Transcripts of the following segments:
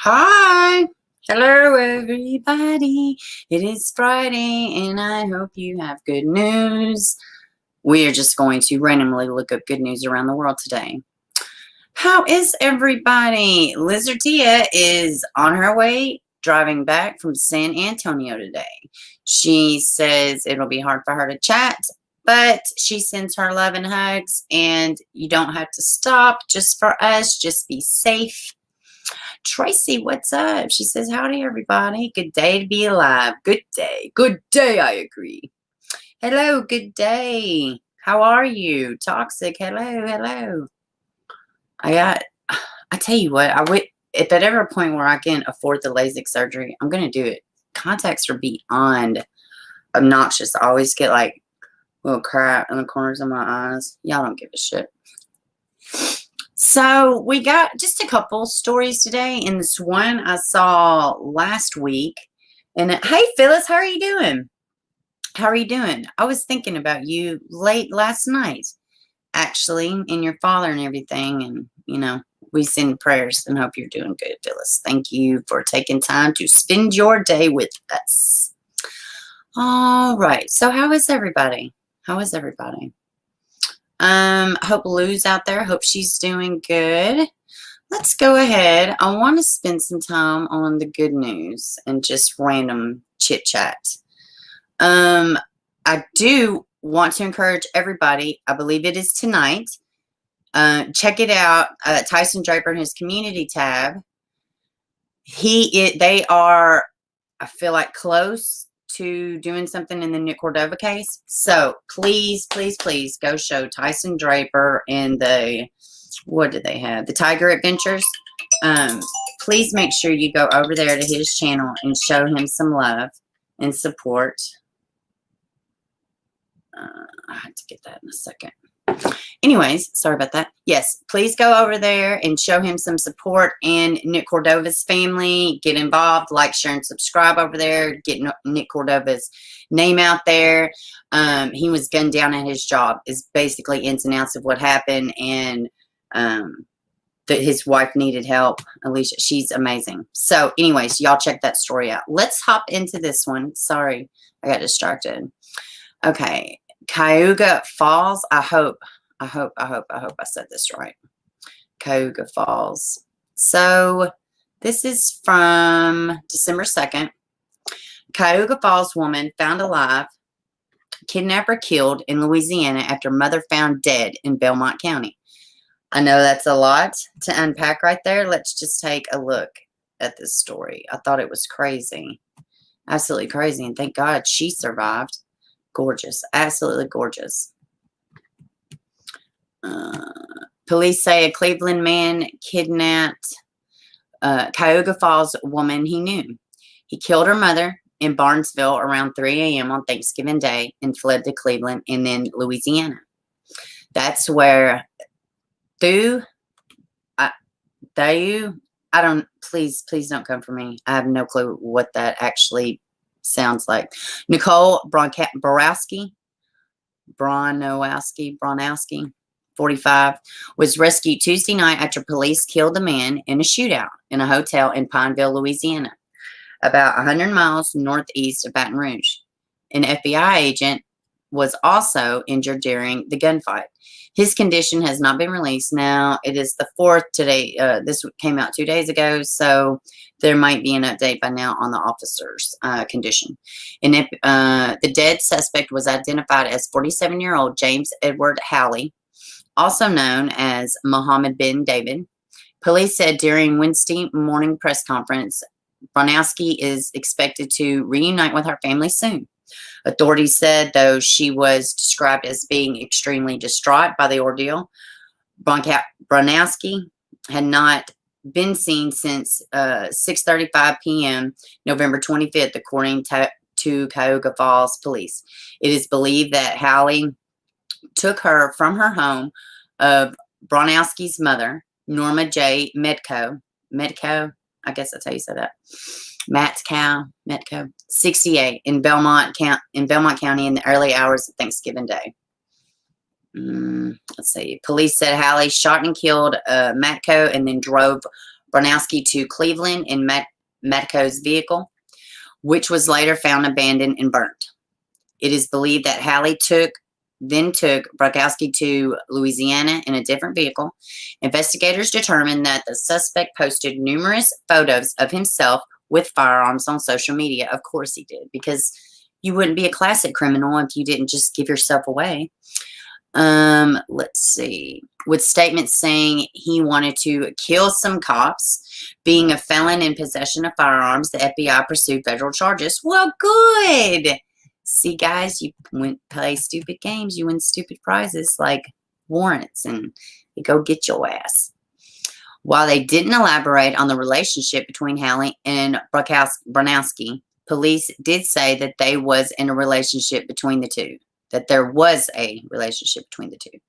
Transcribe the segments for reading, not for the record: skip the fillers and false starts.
Hi. Hello, everybody. It is Friday, and I hope you have good news. We are just going to randomly look up good news around the world today. How is everybody? Lizardia is on her way driving back from San Antonio today. She says it'll be hard for her to chat, but she sends her love and hugs, and you don't have to stop just for us. Just be safe. Tracy, what's up? She says, howdy, everybody. Good day to be alive. Good day. Good day, I agree. Hello, good day. How are you? Toxic, hello, hello. I tell you what, if at ever point where I can afford the LASIK surgery, I'm going to do it. Contacts are beyond obnoxious. I always get like little crap in the corners of my eyes. Y'all don't give a shit. So we got just a couple stories today, and this one I saw last week. And hey, Phyllis, how are you doing? How are you doing? I was thinking about you late last night, actually, and your father and everything. And, you know, we send prayers and hope you're doing good, Phyllis. Thank you for taking time to spend your day with us. All right. So how is everybody? How is everybody? Hope Lou's out there. Hope she's doing good. Let's go ahead. I want to spend some time on the good news and just random chit chat. I do want to encourage everybody. I believe it is tonight. Check it out. Tyson Draper and his community tab. They are, I feel like, close to doing something in the Nick Cordova case. So please, please, please go show Tyson Draper and what do they have? The Tiger Adventures. Please make sure you go over there to his channel and show him some love and support. I had to get that in a second. Anyways, sorry about that. Yes, please go over there and show him some support and Nick Cordova's family. Get involved, like, share, and subscribe over there. Get Nick Cordova's name out there. He was gunned down at his job is basically ins and outs of what happened, and that his wife needed help. Alicia, she's amazing. So anyways, y'all check that story out. Let's hop into this one. Sorry, I got distracted. Okay, Cayuga Falls. I hope I said this right. Cayuga Falls. So this is from December 2nd. Cayuga Falls woman found alive, kidnapper killed in Louisiana after mother found dead in Belmont County. I know that's a lot to unpack right there. Let's just take a look at this story. I thought it was crazy. Absolutely crazy. And thank God she survived. Gorgeous. Absolutely gorgeous. Police say a Cleveland man kidnapped Cayuga Falls woman he knew. He killed her mother in Barnesville around 3 a.m. on Thanksgiving Day and fled to Cleveland and then Louisiana. That's where please don't come for me. I have no clue what that actually sounds like. Nichole Bronowski, 45, was rescued Tuesday night after police killed a man in a shootout in a hotel in Pineville, Louisiana, about 100 miles northeast of Baton Rouge. An FBI agent was also injured during the gunfight. His condition has not been released. Now, it is the 4th today. This came out 2 days ago, so there might be an update by now on the officer's condition. And the dead suspect was identified as 47-year-old James Edward Howley, also known as Mohammed bin David. Police said during Wednesday morning press conference, Bronowski is expected to reunite with her family soon. Authorities said, though she was described as being extremely distraught by the ordeal, Bronowski had not been seen since 6:35 p.m. November 25th, according to Cayuga Falls police. It is believed that Howley took her from her home of Bronowski's mother, Norma J. Metco, I guess that's how you say that. Metco, 68, in Belmont County in the early hours of Thanksgiving Day. Let's see. Police said Howley shot and killed Matco and then drove Bronowski to Cleveland in Matco's vehicle, which was later found abandoned and burnt. It is believed that Hallie then took Bronowski to Louisiana in a different vehicle. Investigators determined that the suspect posted numerous photos of himself with firearms on social media. Of course he did, because you wouldn't be a classic criminal if you didn't just give yourself away. Let's see. With statements saying he wanted to kill some cops. Being a felon in possession of firearms, the FBI pursued federal charges. Well, good. See, guys, you play stupid games, you win stupid prizes like warrants, and you go get your ass. While they didn't elaborate on the relationship between Hallie and Bronowski, police did say that they was in a relationship between the two. That there was a relationship between the two.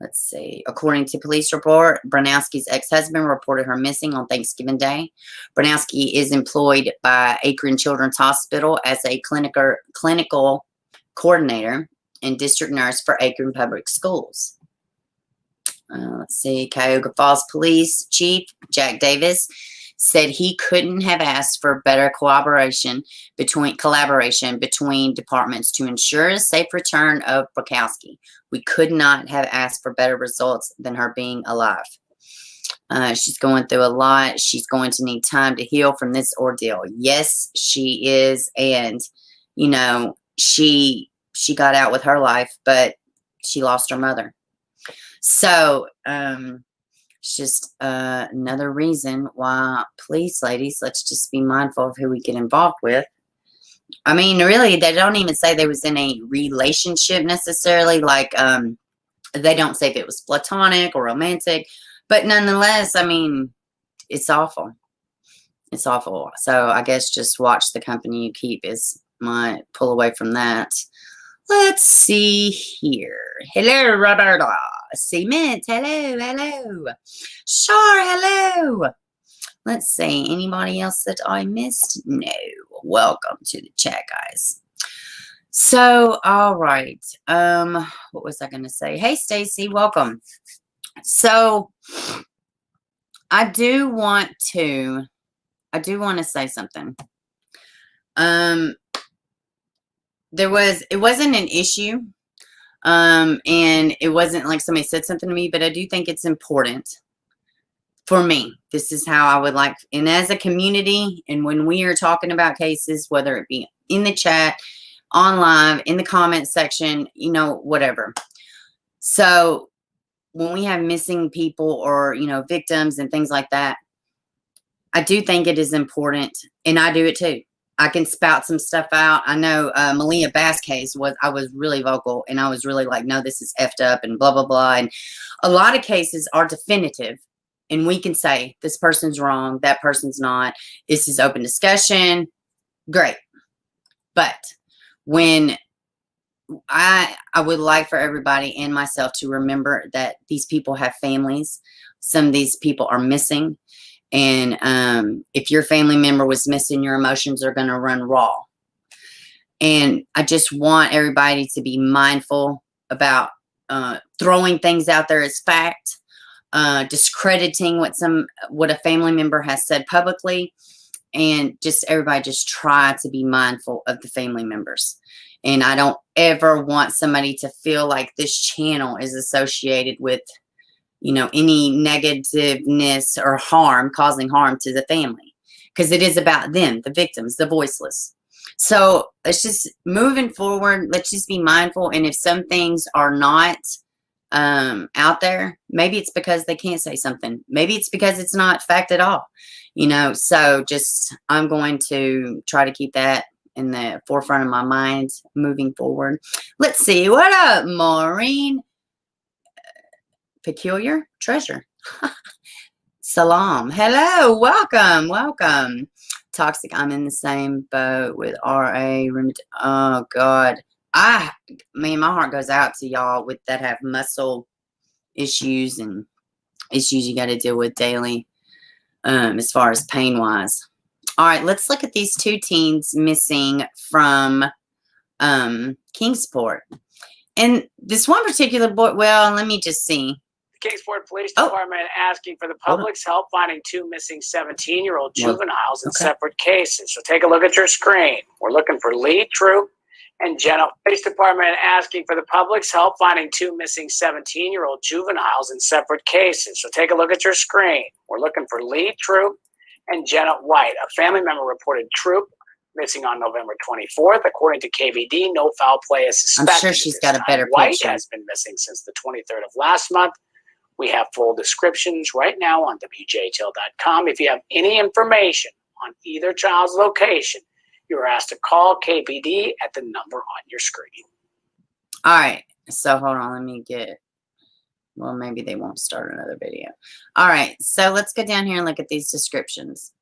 Let's see. According to police report, Bronowski's ex-husband reported her missing on Thanksgiving Day. Bronowski is employed by Akron Children's Hospital as a clinical coordinator and district nurse for Akron Public Schools. Let's see. Cuyahoga Falls Police Chief Jack Davis said he couldn't have asked for better collaboration between departments to ensure a safe return of Bronowski. We could not have asked for better results than her being alive. She's going through a lot. She's going to need time to heal from this ordeal. Yes, she is. And, you know, she got out with her life, but she lost her mother. So, it's just another reason why, please, ladies, let's just be mindful of who we get involved with. I mean, really, they don't even say they was in a relationship necessarily. Like, they don't say if it was platonic or romantic. But nonetheless, I mean, it's awful. It's awful. So I guess just watch the company you keep is my pull away from that. Let's see here. Hello, Roberta. Cement. Hello, hello. Sure, hello. Let's see. Anybody else that I missed? No. Welcome to the chat, guys. So, all right. What was I going to say? Hey, Stacy. Welcome. So, I do want to say something. It wasn't an issue. And it wasn't like somebody said something to me, but I do think it's important for me. This is how I would like, and as a community, and when we are talking about cases, whether it be in the chat, on live, in the comment section, you know, whatever. So when we have missing people or, you know, victims and things like that, I do think it is important, and I do it too. I can spout some stuff out. I know Malia Bass case I was really vocal, and I was really like, no, this is effed up and blah, blah, blah. And a lot of cases are definitive, and we can say this person's wrong, that person's not. This is open discussion. Great. But when I would like for everybody and myself to remember that these people have families. Some of these people are missing. And if your family member was missing, your emotions are going to run raw. And I just want everybody to be mindful about throwing things out there as fact, discrediting what a family member has said publicly, and just everybody just try to be mindful of the family members. And I don't ever want somebody to feel like this channel is associated with, you know, any negativeness or harm, causing harm to the family, because it is about them, the victims, the voiceless. So let's just moving forward. Let's just be mindful. And if some things are not out there, maybe it's because they can't say something. Maybe it's because it's not fact at all, you know. So just, I'm going to try to keep that in the forefront of my mind moving forward. Let's see. What up, Maureen? Peculiar treasure. Salam. Hello. Welcome. Welcome. Toxic. I'm in the same boat with RA. Oh, God. My heart goes out to y'all that have muscle issues and issues you got to deal with daily as far as pain-wise. All right. Let's look at these two teens missing from Kingsport. And this one particular boy, well, let me just see. The Kingsport Police Department asking for the public's help finding 2 missing 17-year-old juveniles in separate cases. So take a look at your screen. We're looking for Lee, Troupe, and Jenna. Police Department asking for the public's help finding 2 missing 17-year-old juveniles in separate cases. So take a look at your screen. We're looking for Lee, Troupe, and Jenna White. A family member reported Troupe missing on November 24th. According to KVD, no foul play is suspected. I'm sure she's got a better White picture. has been missing since the 23rd of last month. We have full descriptions right now on WJTL.com. If you have any information on either child's location, you are asked to call KPD at the number on your screen. All right. So hold on. Let me get, well, maybe they won't start another video. All right. So let's go down here and look at these descriptions.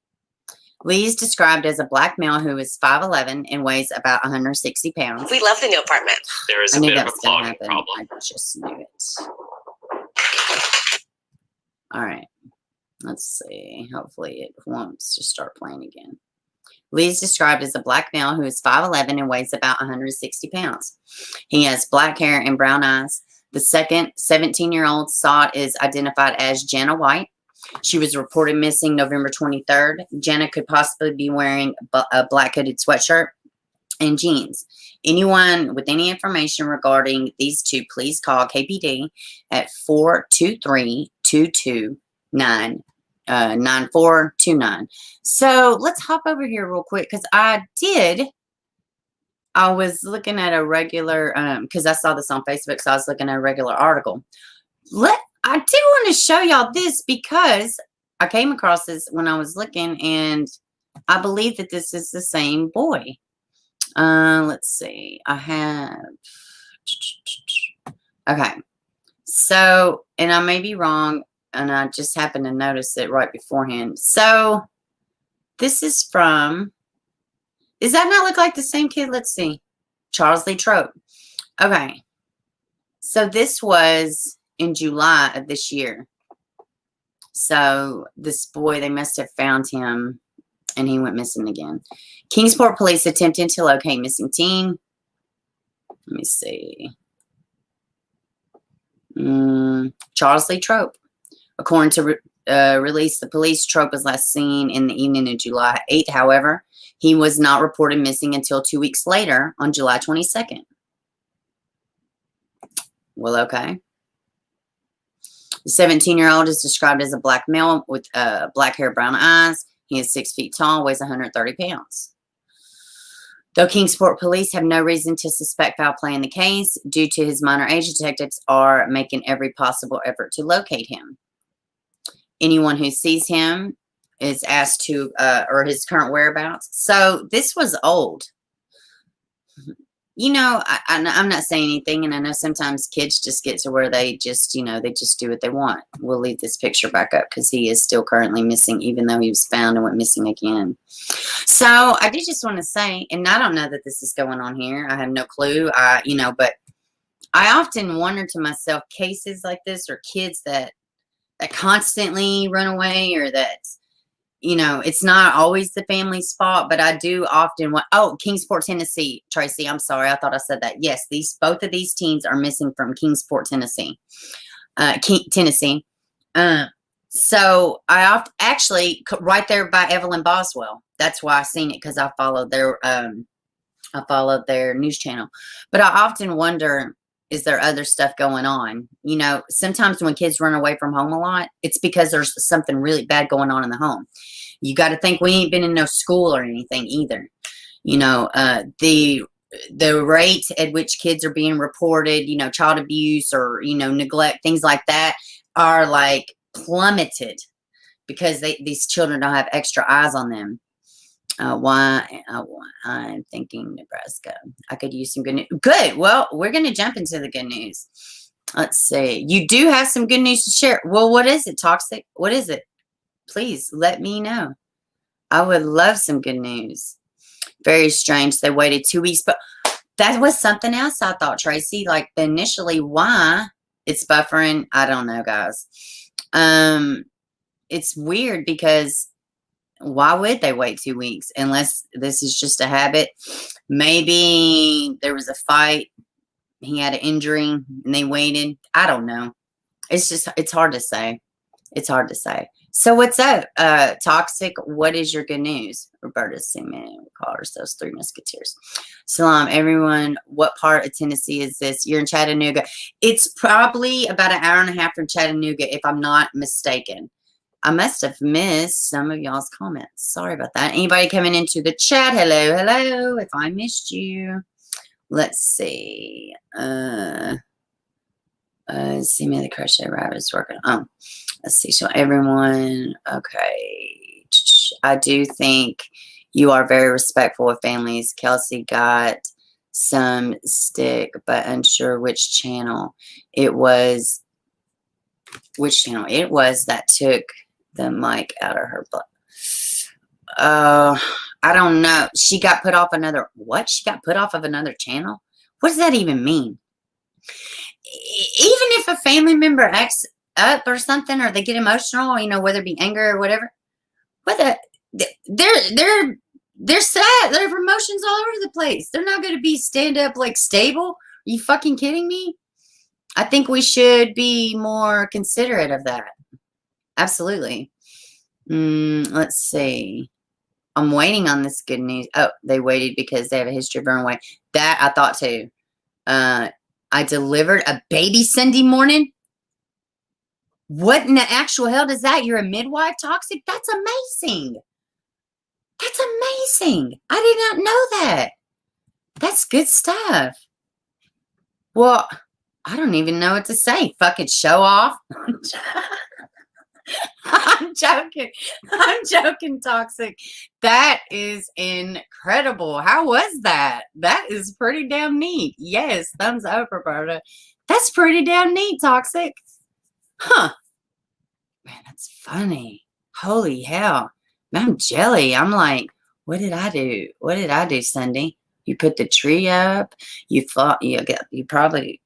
Lee is described as a black male who is 5'11" and weighs about 160 pounds. We love the new apartment. There is a bit of a clogging problem. I just knew it. All right. Let's see. Hopefully it won't just start playing again. Lee is described as a black male who is 5'11" and weighs about 160 pounds. He has black hair and brown eyes. The second 17-year-old sought is identified as Jenna White. She was reported missing November 23rd. Jenna could possibly be wearing a black hooded sweatshirt and jeans. Anyone with any information regarding these two, please call KPD at 423-229-9429. So let's hop over here real quick because I was looking at a regular, because I saw this on Facebook, so I was looking at a regular article. I do want to show y'all this because I came across this when I was looking, and I believe that this is the same boy. Let's see. I have. Okay. So, and I may be wrong, and I just happened to notice it right beforehand. So, this is from. Does that not look like the same kid? Let's see. Charles Lee Troupe. Okay. So, this was in July of this year. So this boy, they must have found him and he went missing again. Kingsport police attempting to locate missing teen. Let me see. Charles Lee Troupe. According to release, the police, Troupe was last seen in the evening of July 8th. However, he was not reported missing until 2 weeks later on July 22nd. Well, okay. The 17-year-old is described as a black male with black hair, brown eyes. He is 6 feet tall, weighs 130 pounds. Though Kingsport police have no reason to suspect foul play in the case, due to his minor age, detectives are making every possible effort to locate him. Anyone who sees him is asked to, or his current whereabouts. So this was old. You know, I'm not saying anything, and I know sometimes kids just get to where they just, you know, they just do what they want. We'll leave this picture back up because he is still currently missing, even though he was found and went missing again. So I did just want to say, and I don't know that this is going on here. I have no clue, you know, but I often wonder to myself, cases like this or kids that constantly run away or that, you know, it's not always the family's fault, but I do often want, oh, Kingsport, Tennessee, Tracy, I'm sorry. I thought I said that. Yes, both of these teens are missing from Kingsport, Tennessee. So I actually right there by Evelyn Boswell. That's why I seen it, because I followed their news channel. But I often wonder, is there other stuff going on? You know, sometimes when kids run away from home a lot, it's because there's something really bad going on in the home. You got to think we ain't been in no school or anything either. You know, the rate at which kids are being reported, you know, child abuse or, you know, neglect, things like that are like plummeted because these children don't have extra eyes on them. Why I'm thinking Nebraska. I could use some good news. Good. Well, we're going to jump into the good news. Let's see. You do have some good news to share. Well, what is it, Toxic? What is it? Please let me know. I would love some good news. Very strange. They waited 2 weeks, but that was something else I thought, Tracy. Like initially, why it's buffering. I don't know, guys. It's weird because why would they wait 2 weeks unless this is just a habit? Maybe there was a fight. He had an injury and they waited. I don't know. it's hard to say. It's hard to say. So what's up, Toxic? What is your good news? Roberta Seaman, we call ourselves Three Musketeers. Salam, everyone. What part of Tennessee is this? You're in Chattanooga. It's probably about an hour and a half from Chattanooga, if I'm not mistaken. I must have missed some of y'all's comments. Sorry about that. Anybody coming into the chat? Hello, hello. If I missed you. Let's see. See me the crochet rabbit is working. Let's see. So everyone, okay. I do think you are very respectful of families. Kelsey got some stick, but unsure which channel it was. Which channel it was that took the mic out of her butt. I don't know. She got put off another. What? She got put off of another channel? What does that even mean? Even if a family member acts up or something, or they get emotional, you know, whether it be anger or whatever, they're sad. Their emotions all over the place. They're not going to be stand up like stable. Are you fucking kidding me? I think we should be more considerate of that. Absolutely. Let's see. I'm waiting on this good news. Oh, they waited because they have a history of runaway. That I thought too. I delivered a baby Sunday morning. What in the actual hell does that? You're a midwife, Toxic? That's amazing. That's amazing. I did not know that. That's good stuff. Well, I don't even know what to say. Fucking show off. I'm joking. I'm joking, Toxic. That is incredible. How was that? That is pretty damn neat. Yes, thumbs up, Roberta. That's pretty damn neat, Toxic. Huh. Man, that's funny. Holy hell. Man, I'm jelly. I'm like, what did I do? What did I do, Sunday? You put the tree up. You thought you probably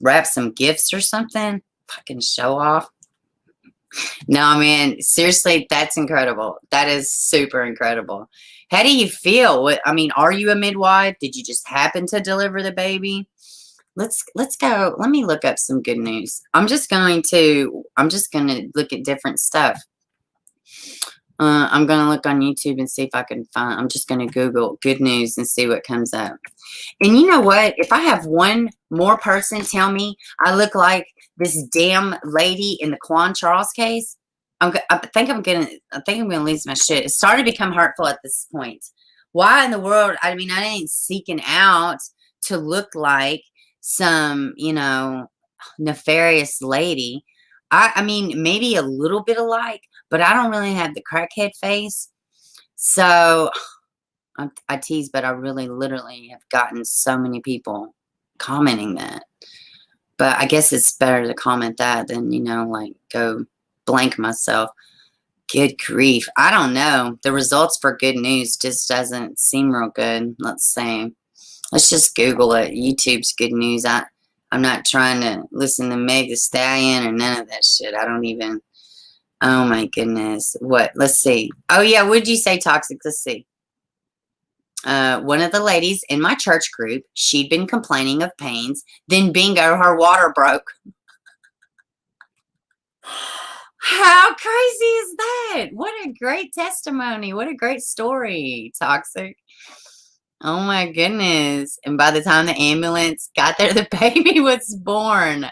wrapped some gifts or something. Fucking show off. No, man, seriously, that's incredible. That is super incredible. How do you feel? I mean, are you a midwife? Did you just happen to deliver the baby? Let's go. Let me look up some good news. I'm just going to look at different stuff. I'm going to look on YouTube and see if I can find, I'm just going to Google good news and see what comes up. And you know what? If I have one more person tell me I look like this damn lady in the Quan Charles case, I think I'm gonna lose my shit. It's starting to become hurtful at this point. Why in the world? I mean, I ain't seeking out to look like some, you know, nefarious lady. I mean, maybe a little bit alike, but I don't really have the crackhead face. So I tease, but I really literally have gotten so many people commenting that. But I guess it's better to comment that than, you know, like go blank myself. Good grief. I don't know. The results for good news just doesn't seem real good. Let's see. Let's just Google it. YouTube's good news. I'm not trying to listen to Meg Thee Stallion or none of that shit. I don't even. Oh my goodness. What? Let's see. Oh yeah. What'd you say, Toxic? Let's see. One of the ladies in my church group, she'd been complaining of pains. Then bingo, her water broke. How crazy is that? What a great testimony. What a great story, Toxic. Oh my goodness. And by the time the ambulance got there, the baby was born.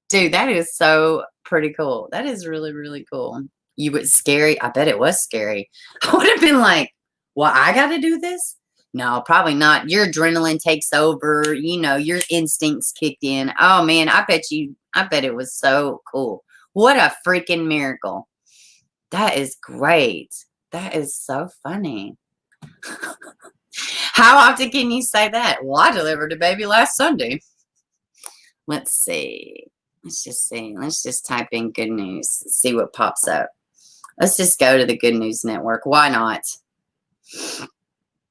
Dude, that is so pretty cool. That is really, really cool. You was scary. I bet it was scary. I would have been like, well, I got to do this? No, probably not. Your adrenaline takes over. You know, your instincts kicked in. Oh, man, I bet it was so cool. What a freaking miracle. That is great. That is so funny. How often can you say that? Well, I delivered a baby last Sunday. Let's see. Let's just see. Let's just type in good news. See what pops up. Let's just go to the Good News Network. Why not?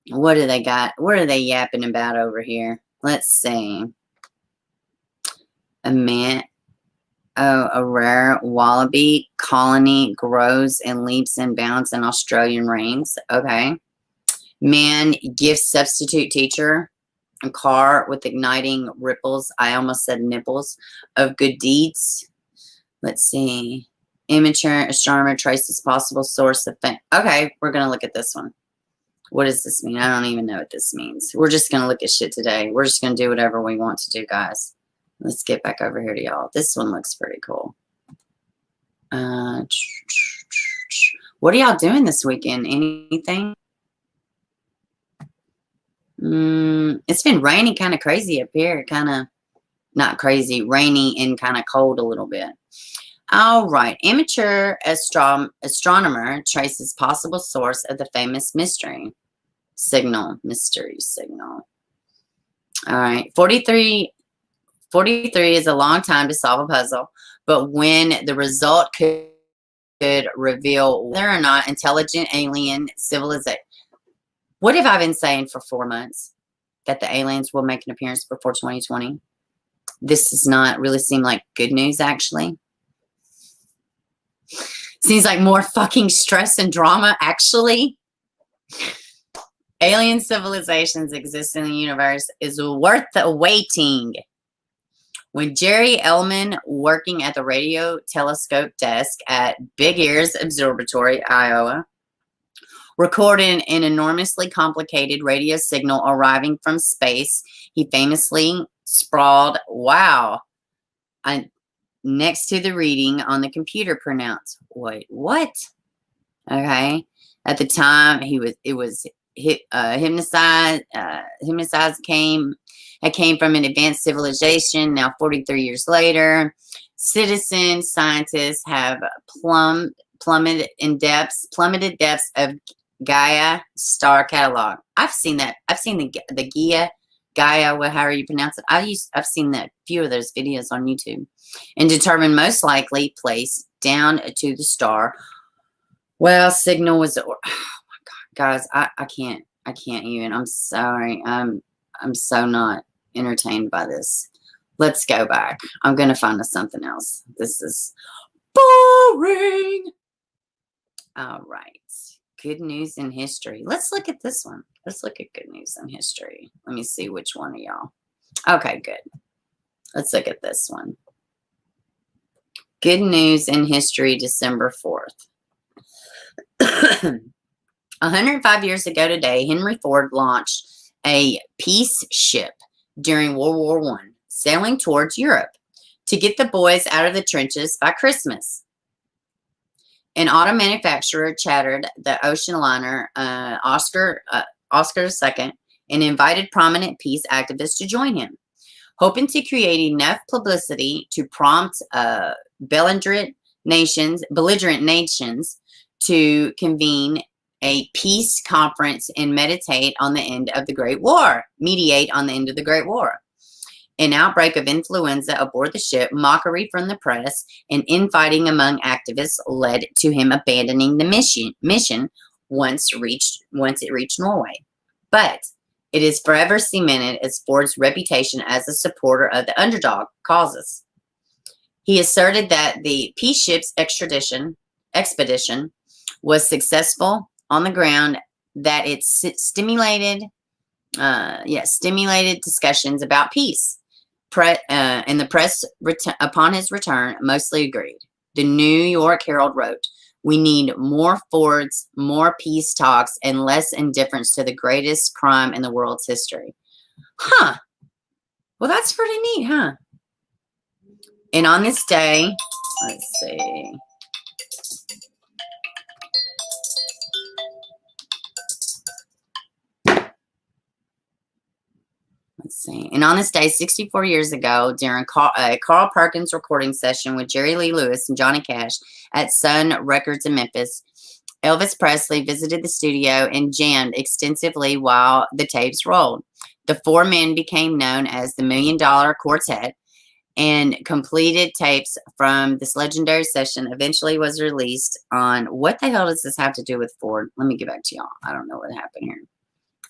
What do they got? What are they yapping about over here? Let's see. A rare wallaby colony grows and leaps and bounds in Australian rains. Okay. Man gives substitute teacher a car with igniting ripples. I almost said nipples of good deeds. Let's see. Amateur astronomer traces possible source of fame. Okay, we're going to look at this one. What does this mean? I don't even know what this means. We're just going to look at shit today. We're just going to do whatever we want to do, guys. Let's get back over here to y'all. This one looks pretty cool. What are y'all doing this weekend? Anything? It's been raining kind of crazy up here. Kind of, not crazy, rainy and kind of cold a little bit. All right. Amateur astronomer traces possible source of the famous mystery signal. All right. 43 is a long time to solve a puzzle, but when the result could reveal whether or not intelligent alien civilization. What have I been saying for 4 months? That the aliens will make an appearance before 2020? This does not really seem like good news, actually. Seems like more fucking stress and drama, actually. Alien civilizations exist in the universe is worth the waiting. When Jerry Ellman, working at the radio telescope desk at Big Ears Observatory, Iowa, recorded an enormously complicated radio signal arriving from space, he famously sprawled, wow, next to the reading on the computer pronounced. Wait, what? Okay. At the time, hypnotized came from an advanced civilization. Now, 43 years later, citizen scientists have plummeted depths of Gaia star catalog. I've seen that. I've seen the Gaia, however you pronounce it. I've seen that few of those videos on YouTube, and determined most likely place down to the star. Well, signal was. Oh my God, guys, I can't even. I'm sorry. I'm so not entertained by this. Let's go back. I'm gonna find us something else. This is boring. All right. Good news in history. Let's look at this one. Let's look at good news in history. Let me see which one of y'all. Okay, good. Let's look at this one. Good news in history, December 4th. 105 years ago today, Henry Ford launched a peace ship during World War I, sailing towards Europe to get the boys out of the trenches by Christmas. An auto manufacturer chartered the ocean liner Oscar II and invited prominent peace activists to join him, hoping to create enough publicity to prompt belligerent nations to convene a peace conference and mediate on the end of the Great War. An outbreak of influenza aboard the ship, mockery from the press, and infighting among activists led to him abandoning the mission once it reached Norway. But it is forever cemented as Ford's reputation as a supporter of the underdog causes. He asserted that the peace ship's expedition was successful on the ground, that it stimulated discussions about peace. And the press, upon his return, mostly agreed. The New York Herald wrote, "We need more Fords, more peace talks, and less indifference to the greatest crime in the world's history." Huh. Well, that's pretty neat, huh? And on this day, let's see. And on this day, 64 years ago, during Carl Perkins' recording session with Jerry Lee Lewis and Johnny Cash at Sun Records in Memphis, Elvis Presley visited the studio and jammed extensively while the tapes rolled. The four men became known as the $1 Million Quartet, and completed tapes from this legendary session eventually was released on. What the hell does this have to do with Ford? Let me get back to y'all. I don't know what happened here.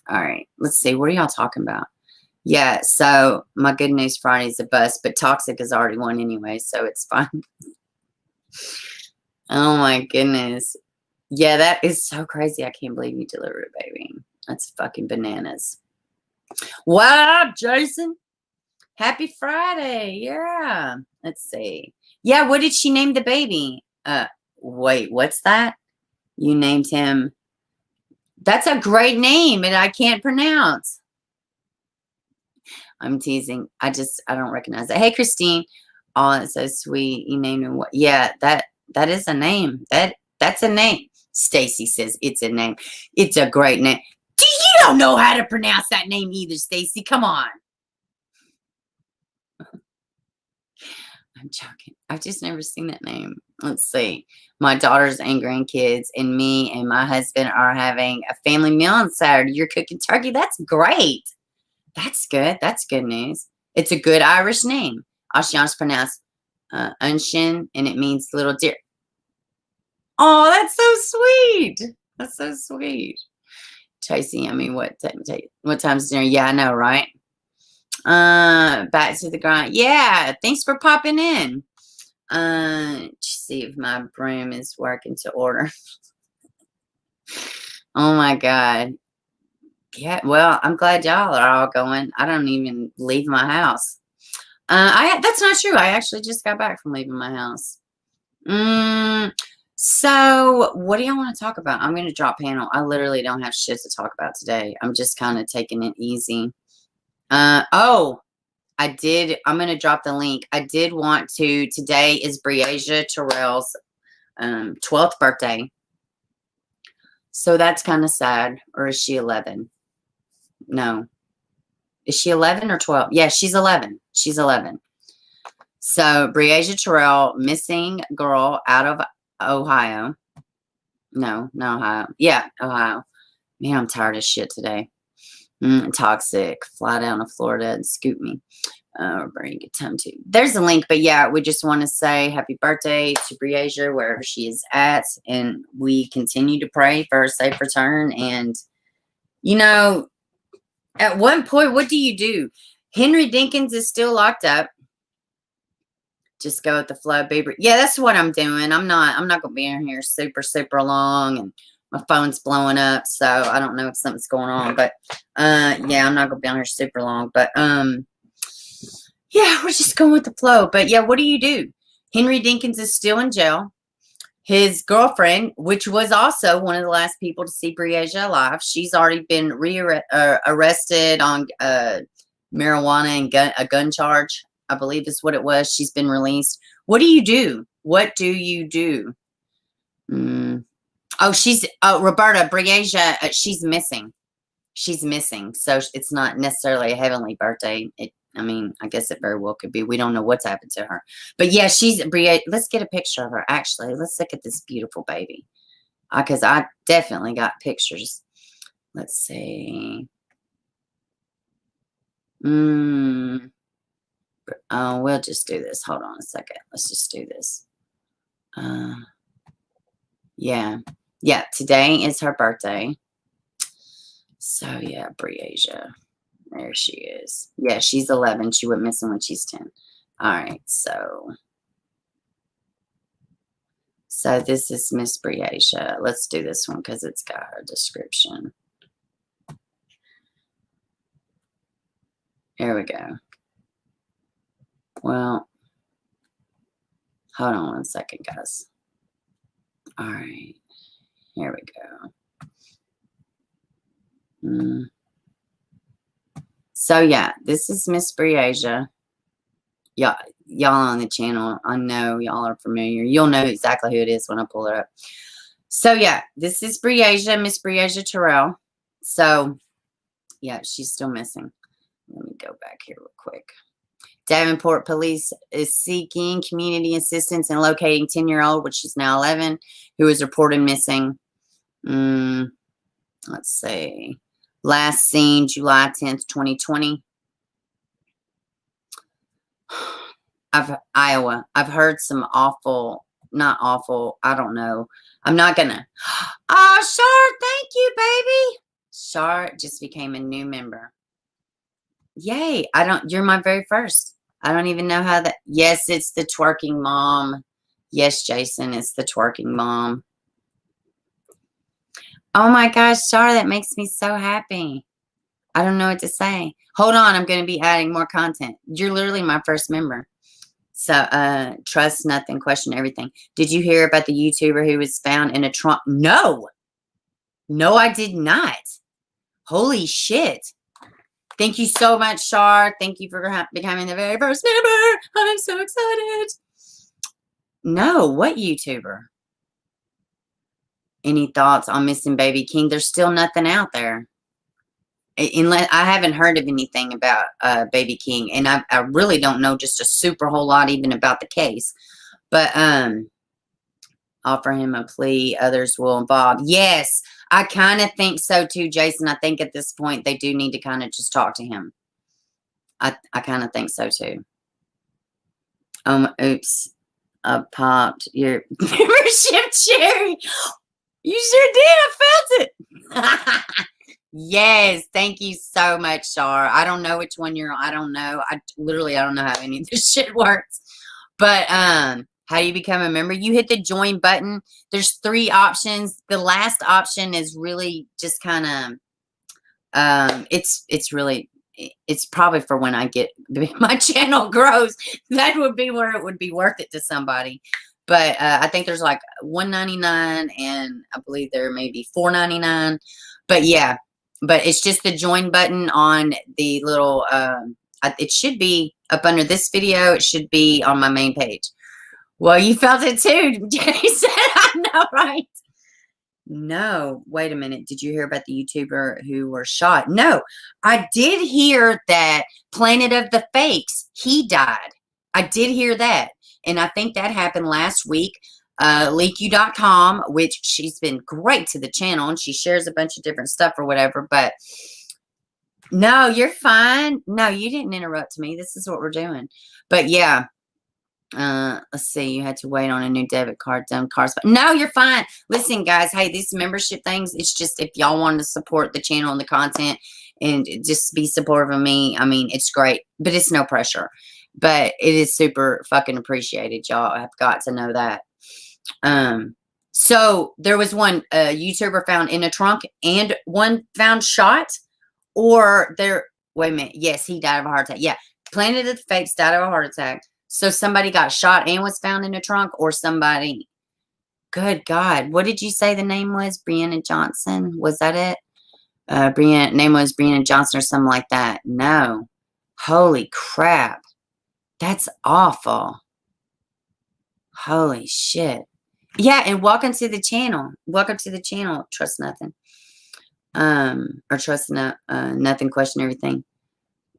All right, let's see. What are y'all talking about? Yeah, so my Good News Friday is a bust, but Toxic has already won anyway, so it's fine. Oh my goodness. Yeah, that is so crazy. I can't believe you delivered a baby. That's fucking bananas. What up, Jason? Happy Friday. Yeah. Let's see. Yeah, what did she name the baby? Wait, what's that? You named him. That's a great name, and I can't pronounce. I'm teasing. I don't recognize it. Hey, Christine. Oh, it's so sweet. You named him what? Yeah, that is a name. That's a name. Stacy says it's a name. It's a great name. You don't know how to pronounce that name either, Stacy. Come on. I'm joking. I've just never seen that name. Let's see. My daughters and grandkids and me and my husband are having a family meal on Saturday. You're cooking turkey. That's great. That's good. That's good news. It's a good Irish name. Ashiana's pronounced Unshin, and it means little deer. Oh, that's so sweet. That's so sweet. Tracy, I mean, what time's dinner? Yeah, I know, right? Back to the grind. Yeah, thanks for popping in. See if my broom is working to order. Oh my God. Yeah, well, I'm glad y'all are all going. I don't even leave my house. That's not true. I actually just got back from leaving my house. So what do y'all want to talk about? I'm going to drop panel. I literally don't have shit to talk about today. I'm just kind of taking it easy. Oh, I'm going to drop the link. I did want to, today is Breasia Terrell's 12th birthday. So that's kind of sad. Or is she 11? No. Is she 11 or 12? Yeah, she's 11. She's 11. So Breasia Terrell, missing girl out of Ohio. No, Ohio. Yeah, Ohio. Man, I'm tired of shit today. Toxic. Fly down to Florida and scoop me. Bring a time to. There's a link, but yeah, we just want to say happy birthday to Breasia wherever she is at, and we continue to pray for a safe return. And you know, at one point, what do you do? Henry Dinkins is still locked up. Just go with the flow, baby. Yeah, that's what I'm doing. I'm not gonna be in here super long, and my phone's blowing up, so I don't know if something's going on. But yeah, I'm not gonna be on here super long. But yeah, we're just going with the flow. But yeah, what do you do? Henry Dinkins is still in jail. His girlfriend, which was also one of the last people to see Breasia alive, she's already been arrested on marijuana and a gun charge, I believe is what it was. She's been released. What do you do? What do you do? Oh, Roberta Breasia. She's missing. She's missing. So it's not necessarily a heavenly birthday. I mean, I guess it very well could be. We don't know what's happened to her. But yeah, let's get a picture of her. Actually, let's look at this beautiful baby. Because I definitely got pictures. Let's see. Oh, we'll just do this. Hold on a second. Let's just do this. Yeah. Yeah, today is her birthday. So yeah, Breasia. There she is. Yeah, she's 11. She went missing when she's 10. All right, so this is Miss Breasia. Let's do this one because it's got her description. Here we go. Well, hold on one second, guys. All right, here we go. So yeah, this is Miss Breasia. Y'all on the channel, I know y'all are familiar. You'll know exactly who it is when I pull it up. So yeah, this is Breasia, Miss Breasia Terrell. So yeah, she's still missing. Let me go back here real quick. Davenport police is seeking community assistance in locating 10-year-old, which is now 11, who is reported missing. Let's see. Last seen July 10th, 2020. Iowa. I've heard some awful, not awful, I don't know. I'm not gonna. Oh, Char, thank you, baby. Char just became a new member. Yay. You're my very first. I don't even know how that. Yes, it's the twerking mom. Yes, Jason, it's the twerking mom. Oh my gosh, Char, that makes me so happy. I don't know what to say. Hold on, I'm going to be adding more content. You're literally my first member. So, trust nothing, question everything. Did you hear about the YouTuber who was found in a trunk? No. No, I did not. Holy shit. Thank you so much, Shar. Thank you for becoming the very first member. I'm so excited. No, what YouTuber? Any thoughts on missing Baby King? There's still nothing out there. Unless I haven't heard of anything about Baby King, and I really don't know just a super whole lot even about the case. But offer him a plea, others will involve. Yes, I kind of think so too, Jason. I think at this point they do need to kind of just talk to him. I kind of think so too. Oops. I popped your membership cherry. You sure did. I felt it. Yes, thank you so much, Shar. I don't know which one you're on. I don't know. I don't know how any of this shit works. But how do you become a member? You hit the join button. There's 3 options. The last option is really just kind of it's probably for when I get my channel grows. That would be where it would be worth it to somebody. But I think there's like $1.99 and I believe there may be $4.99. But yeah. But it's just the join button on the little, it should be up under this video. It should be on my main page. Well, you felt it too, Jason. I know, right? No, wait a minute. Did you hear about the YouTuber who were shot? No, I did hear that Planet of the Fakes, he died. I did hear that. And I think that happened last week. Leaku.com, which she's been great to the channel and she shares a bunch of different stuff or whatever, but no, you're fine. No, you didn't interrupt me. This is what we're doing. But yeah, let's see. You had to wait on a new debit card done cars. No, you're fine. Listen, guys. Hey, these membership things, it's just if y'all want to support the channel and the content and just be supportive of me, I mean, it's great, but it's no pressure. But it is super fucking appreciated. Y'all have got to know that. So there was one YouTuber found in a trunk and one found shot, or there, wait a minute. Yes, he died of a heart attack. Yeah. Planet of the Fakes died of a heart attack. So somebody got shot and was found in a trunk, or somebody, good God. What did you say the name was? Brianna Johnson? Was that it? Name was Brianna Johnson or something like that. No. Holy crap. That's awful. Holy shit. Yeah, and welcome to the channel. Welcome to the channel. Trust nothing. Or trust nothing, question everything.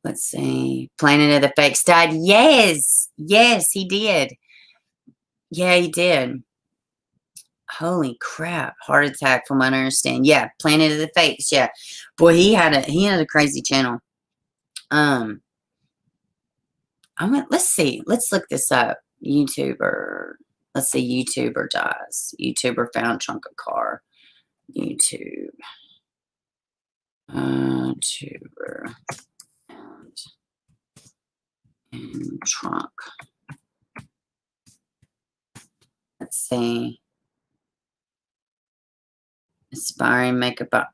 Let's see. Planet of the Fakes died. Yes. Yes, he did. Yeah, he did. Holy crap. Heart attack from what I understand. Yeah, Planet of the Fakes. Yeah. Boy, he had a crazy channel. Let's see. Let's look this up. YouTuber. Let's see. YouTuber dies. YouTuber found trunk of car. YouTuber found in trunk. Let's see. Aspiring makeup.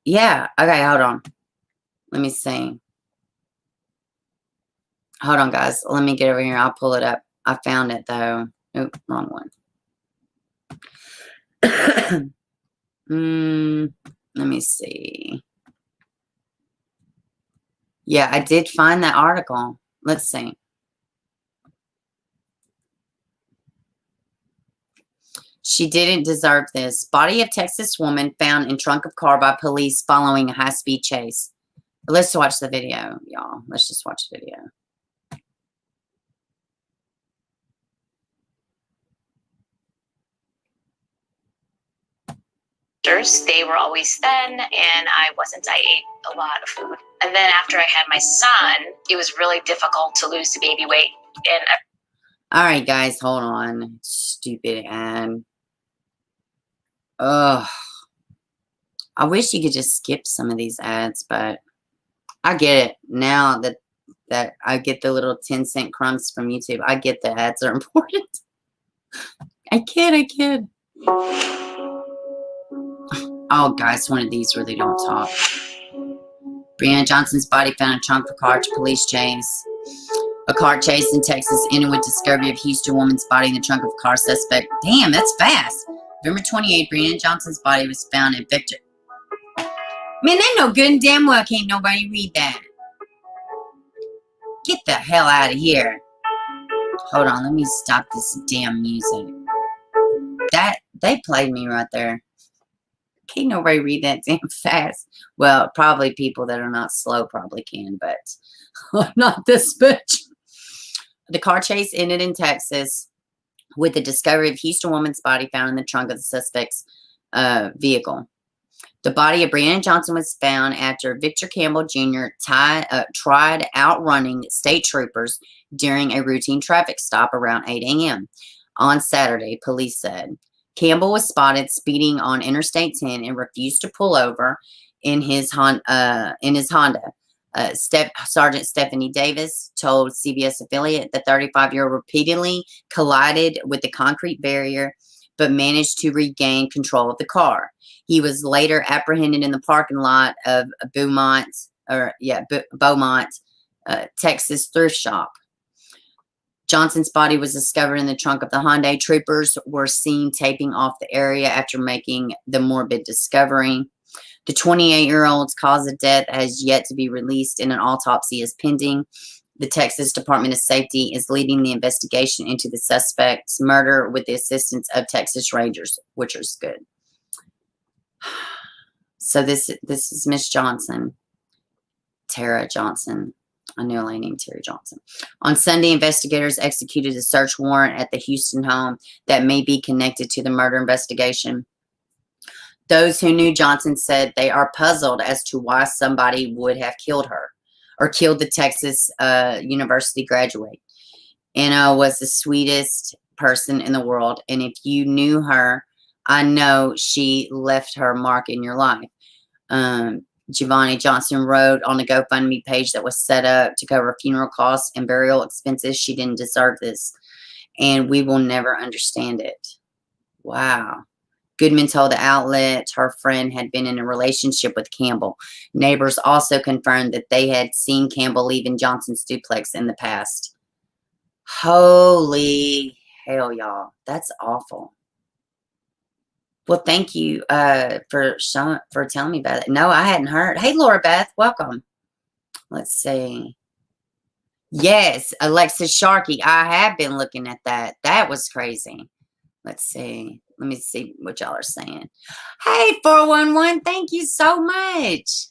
Yeah. Okay. Hold on. Let me see. Hold on, guys. Let me get over here. I'll pull it up. I found it, though. Oh, wrong one. Let me see. Yeah, I did find that article. Let's see. She didn't deserve this. Body of Texas woman found in trunk of car by police following a high-speed chase. Let's watch the video, y'all. Let's just watch the video. They were always thin and I ate a lot of food. And then after I had my son, it was really difficult to lose the baby weight. And all right, guys, hold on. Stupid ad. Ugh. I wish you could just skip some of these ads, but I get it now that I get the little 10-cent crumbs from YouTube. I get the ads are important. I kid. Oh, guys, one of these where they don't talk. Brianna Johnson's body found in trunk of car to police chase. A car chase in Texas ended with discovery of Houston woman's body in the trunk of a car. Suspect. Damn, that's fast. November 28th, Brianna Johnson's body was found at Victor. Man, they know good and damn well can't nobody read that. Get the hell out of here. Hold on, let me stop this damn music. They played me right there. Can't nobody read that damn fast. Well, probably people that are not slow probably can, but not this bitch. The car chase ended in Texas with the discovery of Houston woman's body found in the trunk of the suspect's vehicle. The body of Brianna Johnson was found after Victor Campbell Jr. tried outrunning state troopers during a routine traffic stop around 8 a.m. on Saturday, police said. Campbell was spotted speeding on Interstate 10 and refused to pull over in his Honda. Sergeant Stephanie Davis told CBS affiliate the 35-year-old repeatedly collided with the concrete barrier but managed to regain control of the car. He was later apprehended in the parking lot of Beaumont, Texas thrift shop. Johnson's body was discovered in the trunk of the Hyundai. Troopers were seen taping off the area after making the morbid discovery. The 28-year-old's cause of death has yet to be released and an autopsy is pending. The Texas Department of Safety is leading the investigation into the suspect's murder with the assistance of Texas Rangers, which is good. So this is Miss Johnson, Tara Johnson. I knew a lady named Terry Johnson. On Sunday, investigators executed a search warrant at the Houston home that may be connected to the murder investigation. Those who knew Johnson said they are puzzled as to why somebody would have killed her or killed the Texas University graduate. Anna was the sweetest person in the world, and if you knew her, I know she left her mark in your life. Giovanni Johnson wrote on a GoFundMe page that was set up to cover funeral costs and burial expenses. She didn't deserve this, and we will never understand it. Wow. Goodman told the outlet her friend had been in a relationship with Campbell. Neighbors also confirmed that they had seen Campbell leaving Johnson's duplex in the past. Holy hell, y'all. That's awful. Well, thank you for telling me about it. No, I hadn't heard. Hey, Laura Beth, welcome. Let's see. Yes, Alexis Sharkey. I have been looking at that. That was crazy. Let's see. Let me see what y'all are saying. Hey, 411, thank you so much.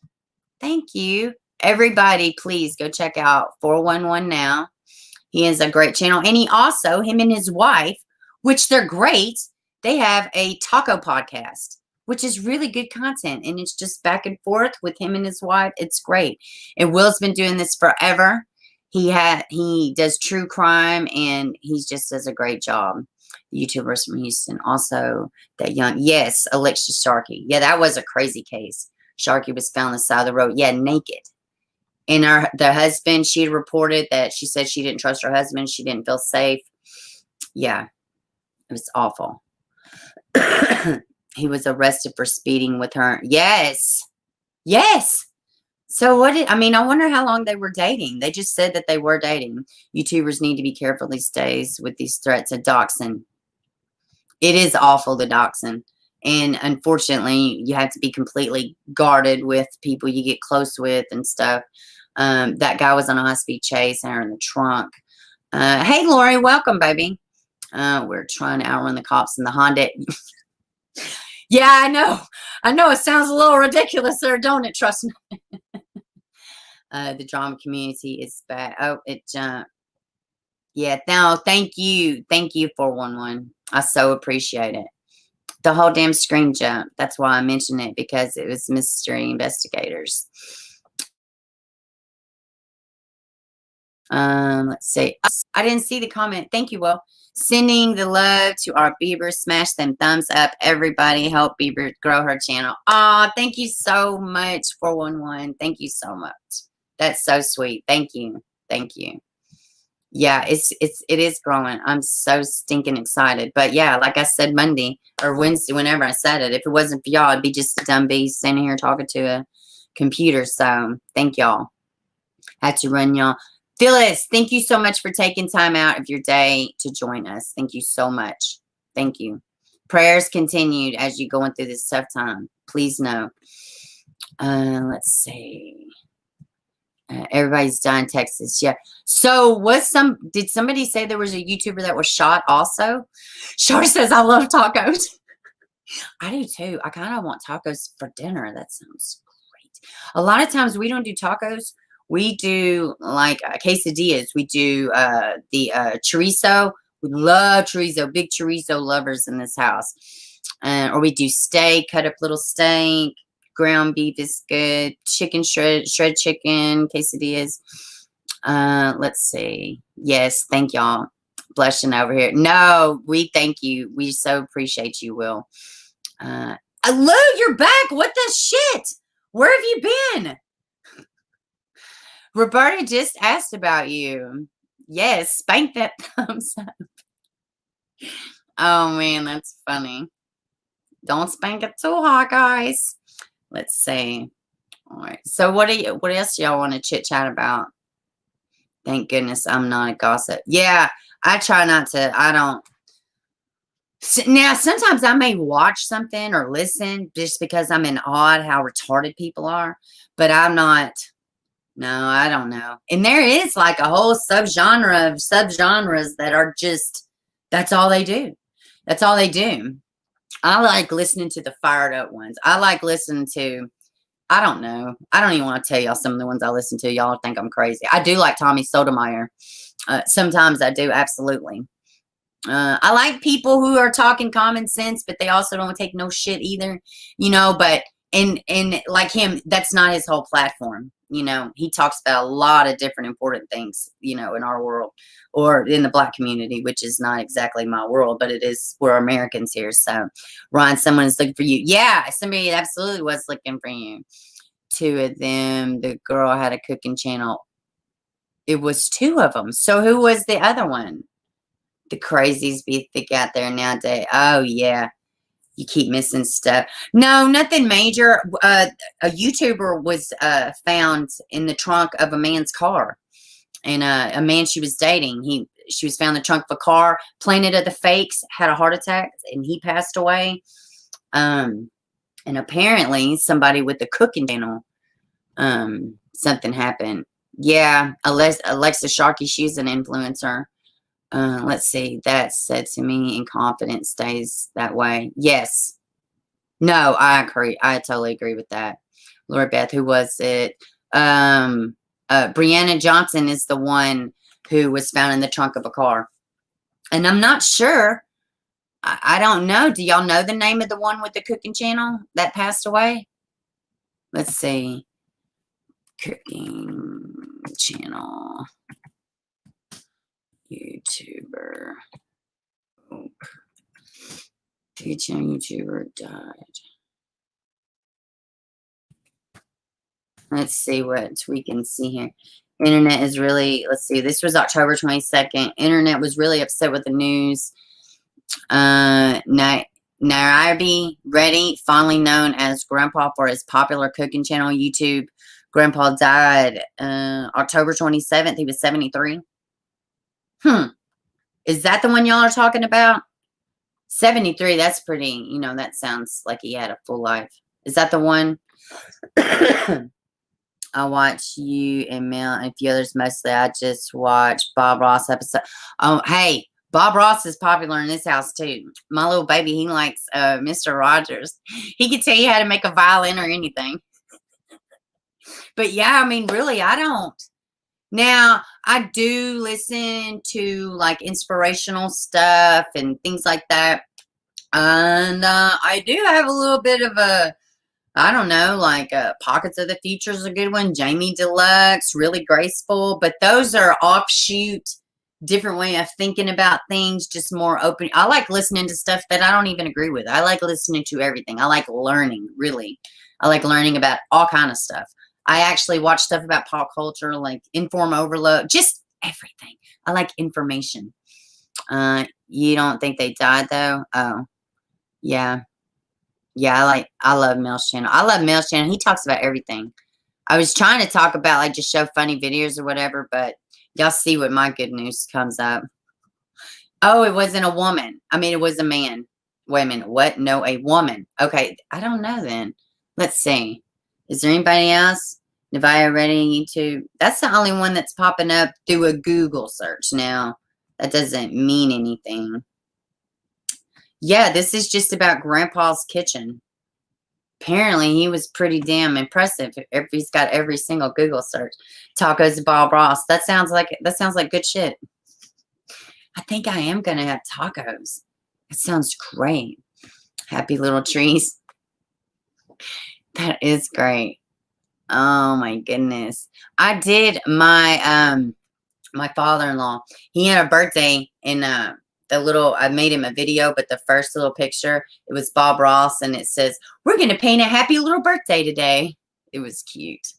Thank you. Everybody, please go check out 411 now. He is a great channel. And he also, him and his wife, which they're great, they have a taco podcast, which is really good content. And it's just back and forth with him and his wife. It's great. And Will's been doing this forever. He does true crime, and he just does a great job. YouTubers from Houston. Also, that young, yes, Alexis Sharkey. Yeah, that was a crazy case. Sharkey was found on the side of the road, yeah, naked. And the husband, she reported that she said she didn't trust her husband. She didn't feel safe. Yeah, it was awful. He was arrested for speeding with her. Yes. Yes. So I wonder how long they were dating. They just said that they were dating. YouTubers need to be careful these days with these threats of doxing. It is awful to doxing. And unfortunately, you have to be completely guarded with people you get close with and stuff. That guy was on a high-speed chase and her in the trunk. Hey, Lori, welcome, baby. We're trying to outrun the cops in the Honda. Yeah, I know. I know it sounds a little ridiculous there, don't it? Trust me. The drama community is bad. Oh, it jumped. Yeah, no, thank you. Thank you, 411. I so appreciate it. The whole damn screen jumped. That's why I mentioned it, because it was mystery investigators. Let's see. I didn't see the comment. Thank you, Will. Sending the love to our Bieber. Smash them thumbs up. Everybody help Bieber grow her channel. Oh, thank you so much, 411. Thank you so much. That's so sweet. Thank you. Thank you. Yeah, it is growing. I'm so stinking excited. But yeah, like I said Monday or Wednesday, whenever I said it, if it wasn't for y'all, it'd be just a dumb beast standing here talking to a computer. So thank y'all. Had to run y'all Phyllis, thank you so much for taking time out of your day to join us. Thank you so much. Thank you. Prayers continued as you're going through this tough time. Please know. Let's see. Everybody's dying in Texas. Yeah. So did somebody say there was a YouTuber that was shot also? Shar says, I love tacos. I do too. I kind of want tacos for dinner. That sounds great. A lot of times we don't do tacos. We do like quesadillas. We do the chorizo. We love chorizo. Big chorizo lovers in this house. Or we do steak, cut up little steak. Ground beef is good. Chicken, shred chicken, quesadillas. Let's see. Yes, thank y'all. Blushing over here. No, we thank you. We so appreciate you, Will. Lou, you're back. What the shit? Where have you been? Roberta just asked about you. Yes, spank that thumbs up. Oh man, that's funny. Don't spank it too hard, guys. Let's see. All right. So what else y'all want to chit chat about? Thank goodness I'm not a gossip. Yeah, I try not to. I don't. Now, sometimes I may watch something or listen just because I'm in awe at how retarded people are, but I'm not. No, I don't know. And there is like a whole subgenre of subgenres that are just, that's all they do. That's all they do. I like listening to the fired up ones. I like listening to, I don't know. I don't even want to tell y'all some of the ones I listen to. Y'all think I'm crazy. I do like Tommy Sotomayor. Sometimes I do, absolutely. I like people who are talking common sense, but they also don't take no shit either, you know, but and like him, that's not his whole platform. You know, he talks about a lot of different important things, you know, in our world or in the Black community, which is not exactly my world, but it is, we're Americans here. So, Ron, someone is looking for you. Yeah, somebody absolutely was looking for you. Two of them. The girl had a cooking channel. It was two of them. So who was the other one? The crazies be thick out there nowadays. Oh, yeah. You keep missing stuff. No, nothing major. A YouTuber was found in the trunk of a man's car. And a man she was dating, she was found in the trunk of a car. Planet of the Fakes had a heart attack, and he passed away. And apparently, somebody with the cooking channel, something happened. Yeah, Alexa Sharkey, she's an influencer. Let's see. That said to me, and confidence stays that way. Yes. No, I agree. I totally agree with that. Laura Beth, who was it? Brianna Johnson is the one who was found in the trunk of a car. And I'm not sure. I don't know. Do y'all know the name of the one with the cooking channel that passed away? Let's see. Cooking channel. YouTuber. Future YouTuber died. Let's see what we can see here. Internet is really, let's see, this was October 22nd. Internet was really upset with the news. Nairobi Reddy, fondly known as Grandpa for his popular cooking channel on YouTube. Grandpa died October 27th. He was 73. Is that the one y'all are talking about? 73, that's pretty, you know, that sounds like he had a full life. Is that the one? I watch you and Mel and a few others mostly. I just watch Bob Ross episode. Oh, hey, Bob Ross is popular in this house too. My little baby, he likes Mr. Rogers. He could tell you how to make a violin or anything. But yeah, I mean, really, I don't. Now, I do listen to like inspirational stuff and things like that. And I do have a little bit of a, I don't know, like Pockets of the Future is a good one. Jamie Deluxe, really graceful. But those are offshoot, different way of thinking about things, just more open. I like listening to stuff that I don't even agree with. I like listening to everything. I like learning, really. I like learning about all kind of stuff. I actually watch stuff about pop culture, like Inform Overload, just everything. I like information. You don't think they died though? Oh, yeah. Yeah, I love Mel's channel. I love Mel's channel. He talks about everything. I was trying to talk about like just show funny videos or whatever, but Y'all see what my good news comes up. Oh, it wasn't a woman. I mean, it was a man. Wait a minute. What? No, a woman. Okay. I don't know then. Let's see. Is there anybody else? Have I already YouTube? That's the only one that's popping up through a Google search now. That doesn't mean anything. Yeah, this is just about Grandpa's kitchen. Apparently, he was pretty damn impressive. If he's got every single Google search. Tacos Bob Ross. That sounds like good shit. I think I am gonna have tacos. That sounds great. Happy little trees. That is great. Oh my goodness. I did my my father-in-law. He had a birthday in I made him a video, but the first little picture, it was Bob Ross, and it says, "We're gonna paint a happy little birthday today." It was cute.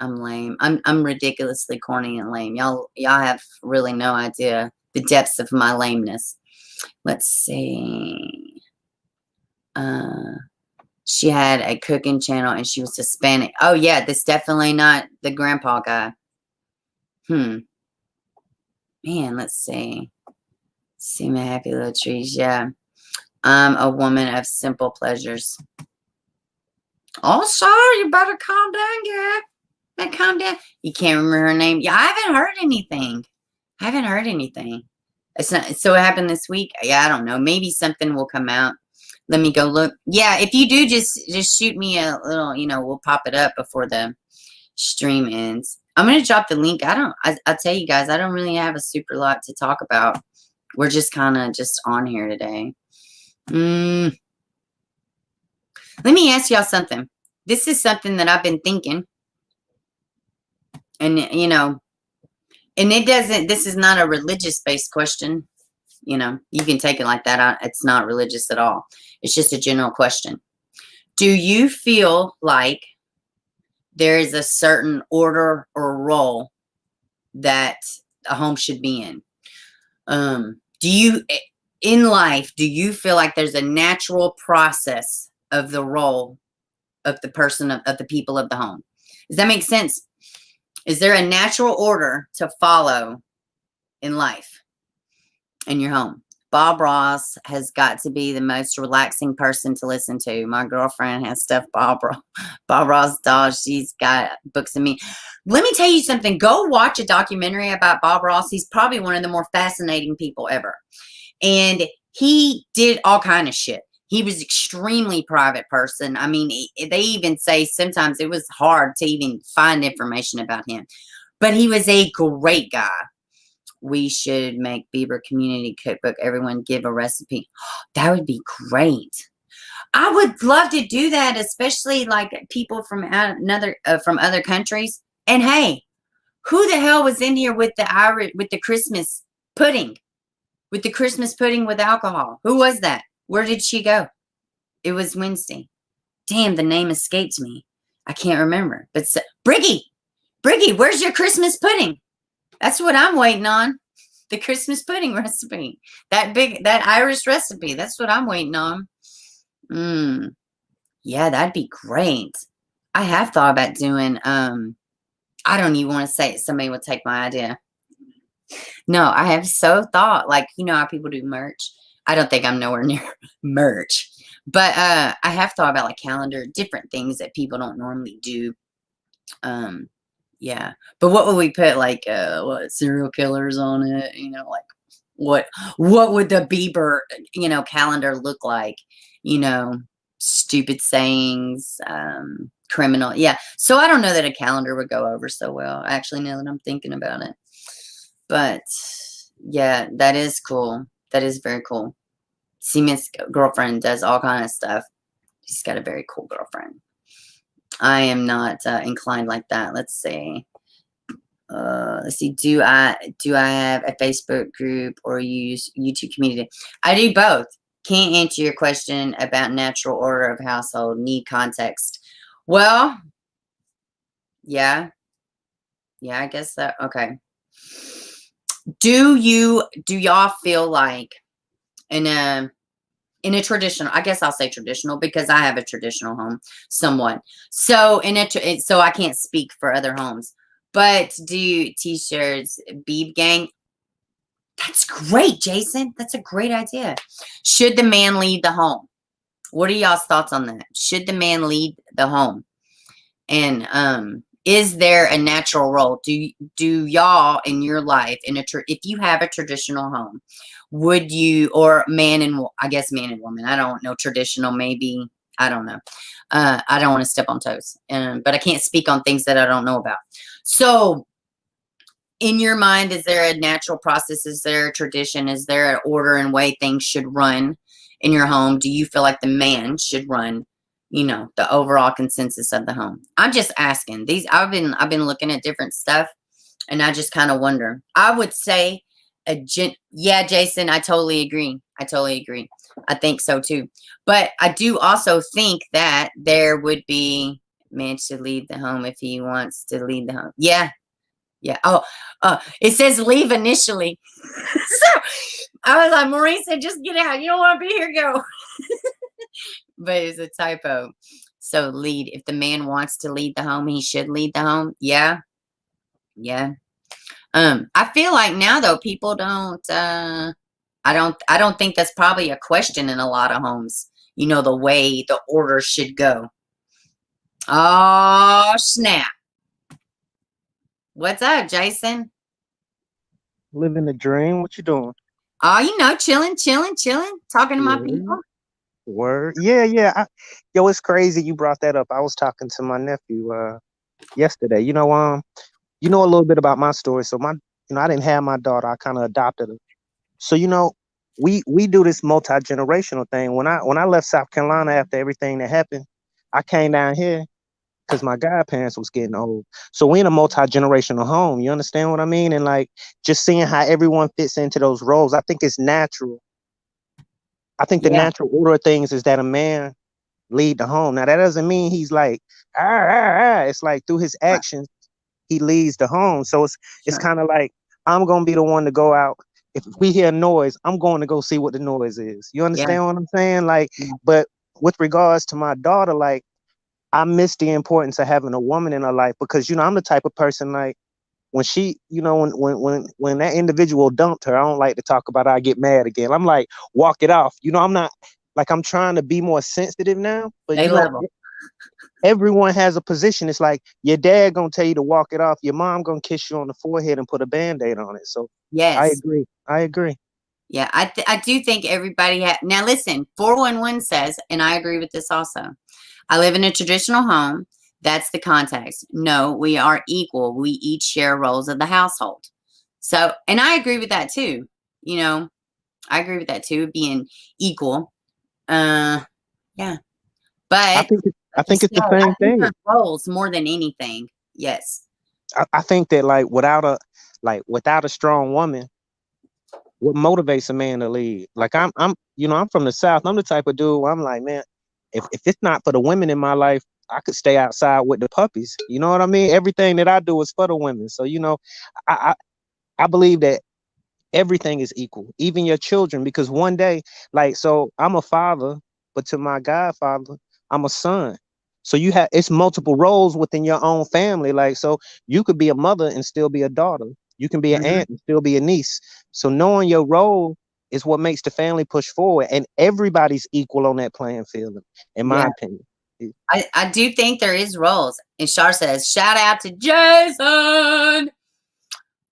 I'm lame. I'm ridiculously corny and lame. Y'all have really no idea the depths of my lameness. Let's see. She had a cooking channel and she was Hispanic. Oh yeah, this definitely not the grandpa guy. Man, let's see. See my happy little trees. Yeah. I'm a woman of simple pleasures. Oh, sorry, you better calm down, girl. Better calm down. You can't remember her name. Yeah, I haven't heard anything. It's not, so it happened this week. Yeah, I don't know. Maybe something will come out. Let me go look. Yeah, if you do, just shoot me a little, we'll pop it up before the stream ends. I'm going to drop the link. I'll tell you guys, I don't really have a super lot to talk about. We're just kind of just on here today. Let me ask y'all something. This is something that I've been thinking. And, and this is not a religious-based question. You can take it like that. It's not religious at all. It's just a general question. Do you feel like there is a certain order or role that a home should be in? In life, do you feel like there's a natural process of the role of the person, of the people of the home? Does that make sense? Is there a natural order to follow in life, in your home? Bob Ross has got to be the most relaxing person to listen to. My girlfriend has stuffed Bob Ross dolls. She's got books of me. Let me tell you something. Go watch a documentary about Bob Ross. He's probably one of the more fascinating people ever. And he did all kind of shit. He was extremely private person. I mean, they even say sometimes it was hard to even find information about him. But he was a great guy. We should make Beber Community Cookbook. Everyone give a recipe. That would be great. I would love to do that, especially like people from other countries. And hey, who the hell was in here with the Christmas pudding? With the Christmas pudding with alcohol? Who was that? Where did she go? It was Wednesday. Damn, the name escapes me. I can't remember. But Briggy, where's your Christmas pudding? That's what I'm waiting on. The Christmas pudding recipe. That Irish recipe. That's what I'm waiting on. Yeah, that'd be great. I have thought about doing, I don't even want to say it. Somebody will take my idea. No, I have so thought, like, how people do merch. I don't think I'm nowhere near merch. But I have thought about like calendar, different things that people don't normally do. Yeah, but what would we put, like what serial killers on it, like what would the Bieber calendar look like? Stupid sayings, criminal. Yeah, so I don't know that a calendar would go over so well, actually, now that I'm thinking about it. But yeah, that is cool. That is very cool. See, Miss girlfriend does all kind of stuff. She's got a very cool girlfriend. I am not inclined like that. Let's see. Let's see. Do I have a Facebook group or use YouTube community? I do both. Can't answer your question about natural order of household. Need context. Well, yeah. Yeah, I guess that. Okay. Do y'all feel like in a traditional, I guess I'll say traditional because I have a traditional home somewhat. So so I can't speak for other homes, But do t-shirts, Beeb Gang. That's great, Jason. That's a great idea. Should the man leave the home? What are y'all's thoughts on that? Should the man leave the home? And is there a natural role? Do y'all in your life if you have a traditional home, would you, or man and I guess man and woman? I don't know, traditional maybe. I don't know. I don't want to step on toes, but I can't speak on things that I don't know about. So, in your mind, is there a natural process? Is there a tradition? Is there an order and way things should run in your home? Do you feel like the man should run, the overall consensus of the home? I'm just asking. I've been looking at different stuff, and I just kind of wonder. I would say yeah, Jason, I totally agree. I think so too. But I do also think that there would be man should leave the home if he wants to leave the home. Yeah. Yeah. Oh, it says leave initially. So I was like, Maureen said, just get out. You don't want to be here, go. But it's a typo. So lead. If the man wants to lead the home, he should lead the home. Yeah. Yeah. I feel like now though, people don't, I don't think that's probably a question in a lot of homes. The way the order should go. Oh, snap. What's up, Jason? Living the dream. What you doing? Oh, chilling, talking to my people. Word. Yeah. Yo, it's crazy you brought that up. I was talking to my nephew yesterday. You know a little bit about my story. So I didn't have my daughter. I kind of adopted her. So we do this multi-generational thing. When I left South Carolina after everything that happened, I came down here because my godparents was getting old. So we in a multi-generational home. You understand what I mean? And like just seeing how everyone fits into those roles, I think it's natural. I think the natural order of things is that a man lead the home. Now that doesn't mean he's like, It's like through his actions, he leads the home. So it's kind of like I'm gonna be the one to go out. If we hear noise, I'm going to go see what the noise is. You understand what I'm saying? Like, but with regards to my daughter, like I miss the importance of having a woman in her life because I'm the type of person like when she, when that individual dumped her, I don't like to talk about it, I get mad again. I'm like, walk it off. I'm not like I'm trying to be more sensitive now, but everyone has a position. It's like your dad gonna tell you to walk it off, your mom gonna kiss you on the forehead and put a band-aid on it. So yes, I agree. Yeah, I do think everybody now listen, 411 says, and I agree with this also, I live in a traditional home. That's the context. No, we are equal. We each share roles of the household. So, and I agree with that too. I agree with that too, being equal. Yeah. But I think it's the same thing. Roles more than anything. Yes. I think that like without a strong woman, what motivates a man to lead? Like I'm from the South. I'm the type of dude where I'm like, man, if it's not for the women in my life, I could stay outside with the puppies. You know what I mean? Everything that I do is for the women. So, I believe that everything is equal, even your children, because one day, so I'm a father, but to my godfather, I'm a son. So it's multiple roles within your own family. Like, so you could be a mother and still be a daughter. You can be an aunt and still be a niece. So knowing your role is what makes the family push forward, and everybody's equal on that playing field, in my opinion. I do think there is roles. And Shar says, shout out to Jason.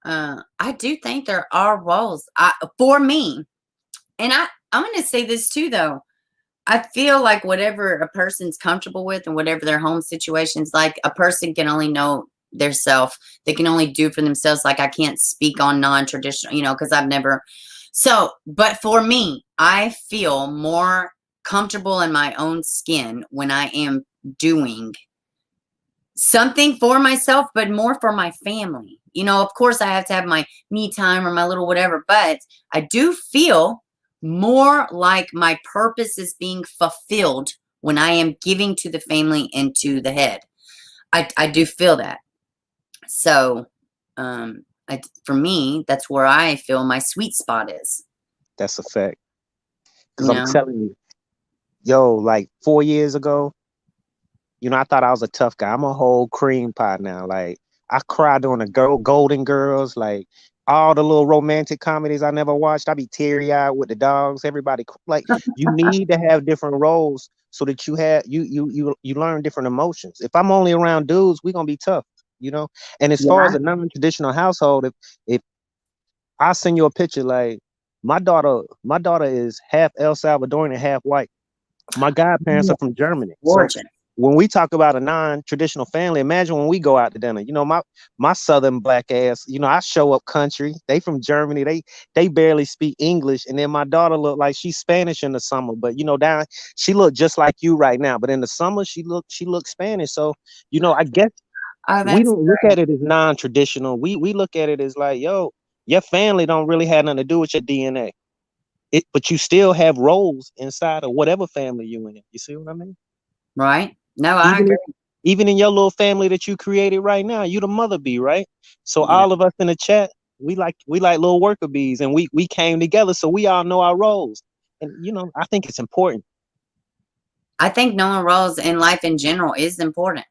I do think there are roles for me. And I'm going to say this too, though. I feel like whatever a person's comfortable with and whatever their home situation's like, a person can only know their self. They can only do for themselves. Like I can't speak on non-traditional, because I've never. So, but for me, I feel more comfortable in my own skin when I am doing something for myself, but more for my family. Of course I have to have my me time or my little whatever, but I do feel more like my purpose is being fulfilled when I am giving to the family and to the head. I do feel that. So, for me, that's where I feel my sweet spot is. That's a fact. Because I'm telling you, yo, like 4 years ago, I thought I was a tough guy. I'm a whole cream pie now. Like I cried on the Golden Girls, like all the little romantic comedies I never watched. I be teary eyed with the dogs. Everybody like you need to have different roles so that you learn different emotions. If I'm only around dudes, we're gonna be tough, you know. And as far as Yeah. a non-traditional household, if I send you a picture, like my daughter is half El Salvadorian and half white. My godparents Yeah. are from Germany. So Gorgeous. when we talk about a non-traditional family, imagine when we go out to dinner. You know, my southern black ass, you know, I show up country. They from Germany. They barely speak English. And then my daughter look like she's Spanish in the summer. But you know, she look just like you right now. But in the summer, she look Spanish. So, you know, I guess Oh, we that's don't look at it as non-traditional. We look at it as like, yo, your family don't really have nothing to do with your DNA. But you still have roles inside of whatever family you in. You see what I mean? right. No, I Even agree. even in your little family that you created right now, you the mother bee, right? So Yeah. all of us in the chat, we like little worker bees, and we came together, so we all know our roles. And you know, I think it's important. I think knowing roles in life in general is important.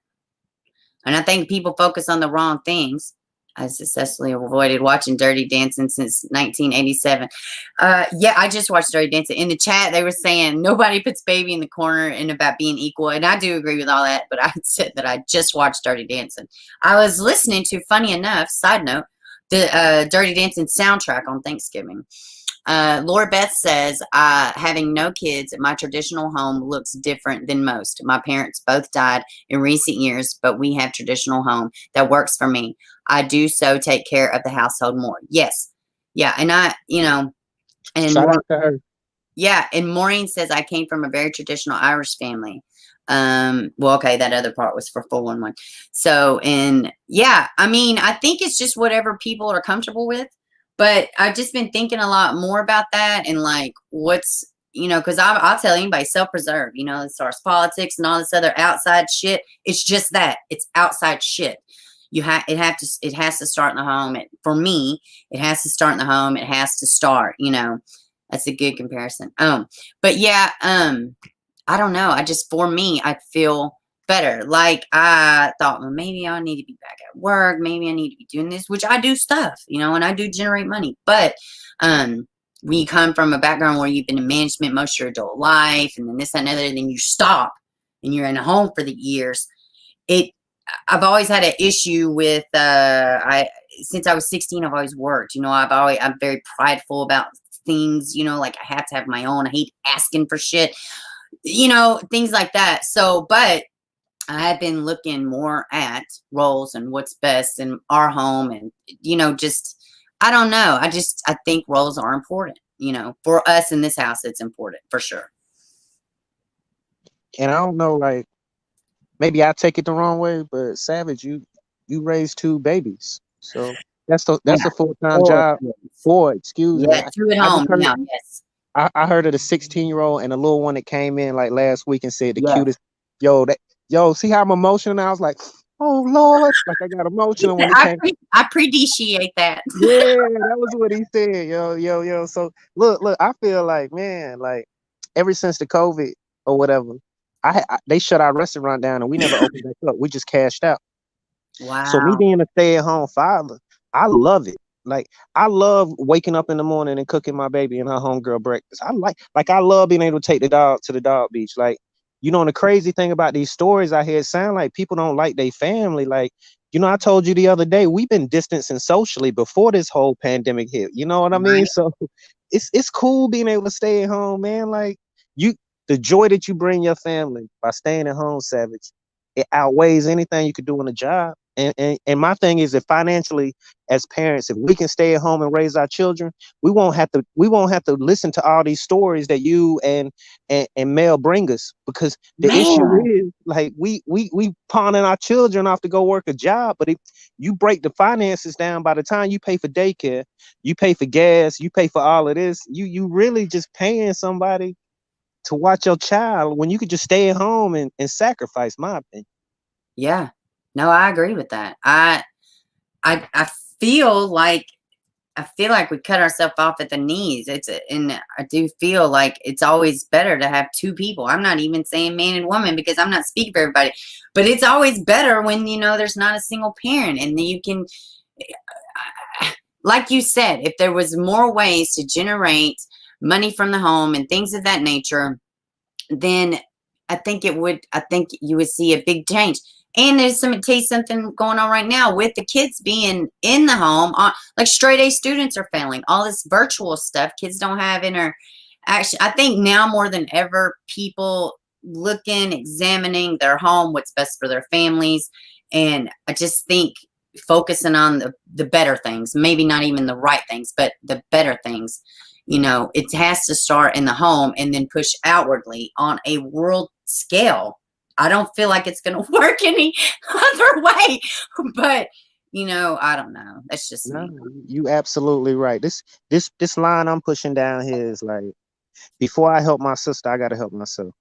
And I think people focus on the wrong things. I successfully avoided watching Dirty Dancing since 1987. Yeah, I just watched Dirty Dancing. In the chat, they were saying nobody puts baby in the corner and about being equal. And I do agree with all that, but I said that I just watched Dirty Dancing. I was listening to, funny enough, side note, the Dirty Dancing soundtrack on Thanksgiving. Laura Beth says, having no kids at my traditional home looks different than most. My parents both died in recent years, but we have traditional home that works for me. I do so take care of the household more. Yes. Yeah. And and Shout out to her. yeah. And Maureen says, I came from a very traditional Irish family. Well, okay, that other part was for 411. So, and yeah, I mean, I think it's just whatever people are comfortable with. But I've just been thinking a lot more about that and like what's, because I'll tell anybody self-preserve, as far as politics and all this other outside shit. It's just that it's outside shit. It has to start in the home. For me, it has to start in the home. It has to start, that's a good comparison. But yeah, I don't know. For me, I feel better. Like I thought, well, maybe I need to be back at work. Maybe I need to be doing this, which I do stuff, and I do generate money. But when you come from a background where you've been in management most of your adult life, and then this, that, and other, then you stop and you're in a home for the years. I've always had an issue with since I was 16, I've always worked. I'm very prideful about things, like I have to have my own. I hate asking for shit, things like that. So, but I have been looking more at roles and what's best in our home and, just, I don't know. I think roles are important, for us in this house, it's important for sure. And I don't know, like maybe I take it the wrong way, but Savage, you raised 2 babies. So that's a full-time job. 4, excuse me. Yeah, 2 at I home just heard, now, yes. I heard of the 16-year-old and a little one that came in like last week and said the Yes. cutest. See how I'm emotional? I was like, oh Lord, like I got emotional when it came. I appreciate that. Yeah, that was what he said. Yo. So look, I feel like, man, like ever since the COVID or whatever, they shut our restaurant down and we never opened back up. We just cashed out. Wow. So me being a stay-at-home father, I love it. Like I love waking up in the morning and cooking my baby and her homegirl breakfast. I love being able to take the dog to the dog beach. Like, and the crazy thing about these stories I hear, it sound like people don't like their family. Like, I told you the other day, we've been distancing socially before this whole pandemic hit. You know what I mean? Right. So it's cool being able to stay at home, man. Like the joy that you bring your family by staying at home, Savage, it outweighs anything you could do in a job. And my thing is that financially, as parents, if we can stay at home and raise our children, we won't have to listen to all these stories that you and Mel bring us, because the issue is like we pawning our children off to go work a job. But if you break the finances down, by the time you pay for daycare, you pay for gas, you pay for all of this, you really just paying somebody to watch your child when you could just stay at home and sacrifice, my opinion. Yeah. No, I agree with that. I feel like I feel like we cut ourselves off at the knees. And I do feel like it's always better to have two people. I'm not even saying man and woman because I'm not speaking for everybody, but it's always better when, there's not a single parent and then you can, like you said, if there was more ways to generate money from the home and things of that nature, then I think you would see a big change. And there's tell you something going on right now with the kids being in the home. Like straight A students are failing. All this virtual stuff, kids don't have interaction. I think now more than ever, people examining their home, what's best for their families. And I just think focusing on the better things, maybe not even the right things, but the better things. It has to start in the home and then push outwardly on a world scale. I don't feel like it's going to work any other way, but I don't know. That's just me. You absolutely right. This line I'm pushing down here is like, before I help my sister, I got to help myself.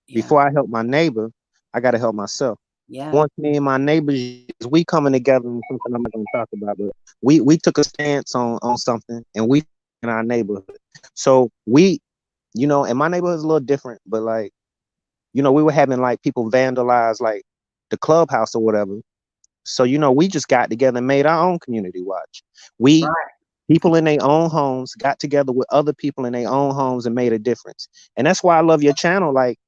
Yeah. Before I help my neighbor, I got to help myself. Yeah. Once me and my neighbors, we coming together and something I'm not going to talk about, but we took a stance on something and we in our neighborhood. So we, and my neighborhood is a little different, but like, we were having like people vandalize like the clubhouse or whatever. So, we just got together and made our own community watch. People in their own homes got together with other people in their own homes and made a difference. And that's why I love your channel. Like,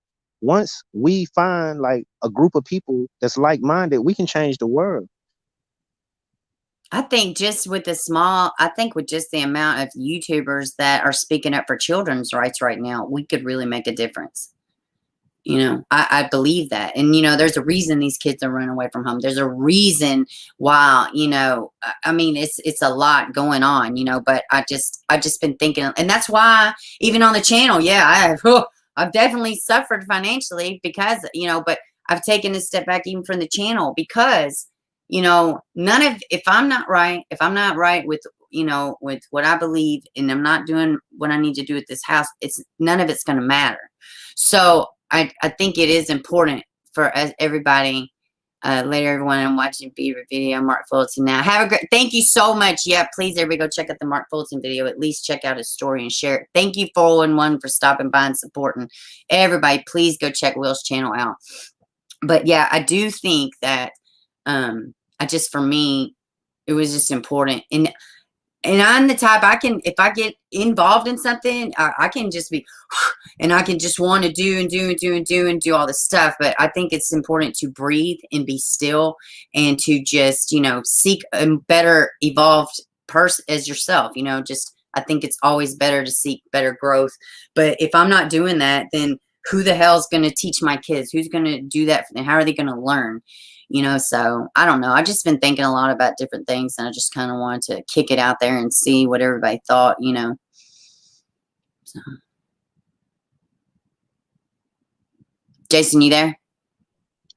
once we find like a group of people that's like-minded, we can change the world. I think with just the amount of YouTubers that are speaking up for children's rights right now, we could really make a difference. I believe that. And, there's a reason these kids are running away from home. There's a reason why, I mean, it's a lot going on, but I've just been thinking, and that's why even on the channel, I've definitely suffered financially because, but I've taken a step back even from the channel because, if I'm not right with, with what I believe and I'm not doing what I need to do at this house, none of it's going to matter. So I think it is important for everybody. Later, everyone, I'm watching Beaver video. Mark Fulton now. Have a great. Thank you so much. Yeah, please, everybody, go check out the Mark Fulton video. At least check out his story and share it. Thank you, 411, for stopping by and supporting. Everybody, please go check Will's channel out. But yeah, I do think that for me, it was just important. And I'm the type, if I get involved in something, I can just be, and I can just want to do all this stuff. But I think it's important to breathe and be still and to just, seek a better evolved person as yourself. I think it's always better to seek better growth. But if I'm not doing that, then who the hell's going to teach my kids? Who's going to do that for them? How are they going to learn? So I don't know. I've just been thinking a lot about different things and I just kind of wanted to kick it out there and see what everybody thought, So. Jason, you there?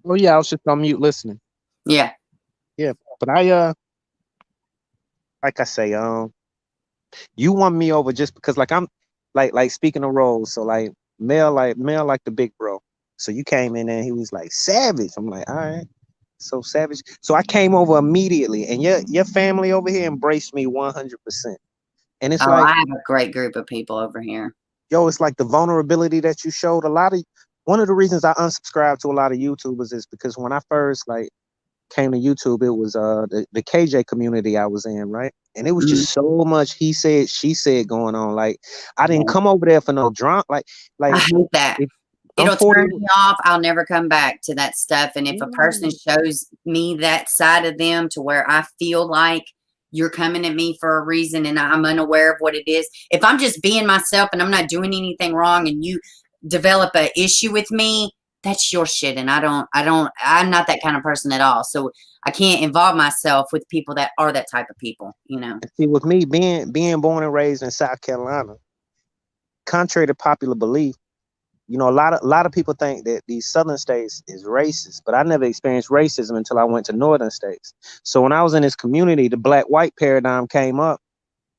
Oh yeah, I was just on mute listening. Yeah. Yeah. But like I say, you won me over just because like I'm like speaking of roles. So like Mel like the big bro. So you came in and he was like savage. I'm like, all right. So savage. So I came over immediately and your family over here embraced me 100%. And it's like I have a great group of people over here. Yo, it's like the vulnerability that you showed. One of the reasons I unsubscribed to a lot of YouTubers is because when I first like came to YouTube, it was the KJ community I was in, right? And it was just so much he said, she said going on. Like I didn't come over there for no drunk. Like I hate that. It'll turn me off. I'll never come back to that stuff. And if a person shows me that side of them to where I feel like you're coming at me for a reason and I'm unaware of what it is, if I'm just being myself and I'm not doing anything wrong and you develop an issue with me, that's your shit. And I'm not that kind of person at all. So I can't involve myself with people that are that type of people, See, with me being born and raised in South Carolina, contrary to popular belief, a lot of people think that these southern states is racist, but I never experienced racism until I went to northern states. So when I was in this community, the black-white paradigm came up,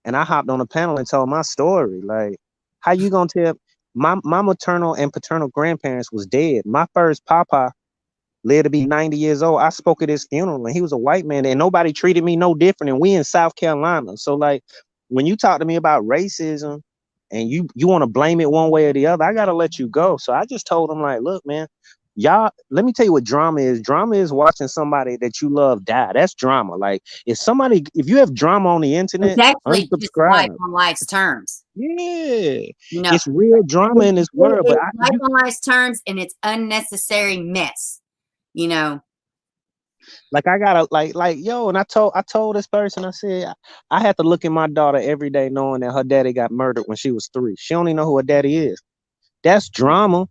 and I hopped on a panel and told my story. Like, how you gonna tell? My maternal and paternal grandparents was dead. My first papa lived to be 90 years old. I spoke at his funeral, and he was a white man, and nobody treated me no different. And we in South Carolina, so like, when you talk to me about racism and you want to blame it one way or the other, I gotta let you go. So I just told him, like, look, man, y'all, let me tell you what drama is. Drama is watching somebody that you love die. That's drama. Like, if you have drama on the internet, It's actually just life unsubscribe. on life's terms. Yeah, You know, it's real drama in this world. But it's life on life's terms, and it's unnecessary mess. You know, like, I gotta yo, and I told this person, I said, I have to look at my daughter every day knowing that her daddy got murdered when she was 3. She don't even know who her daddy is. That's drama.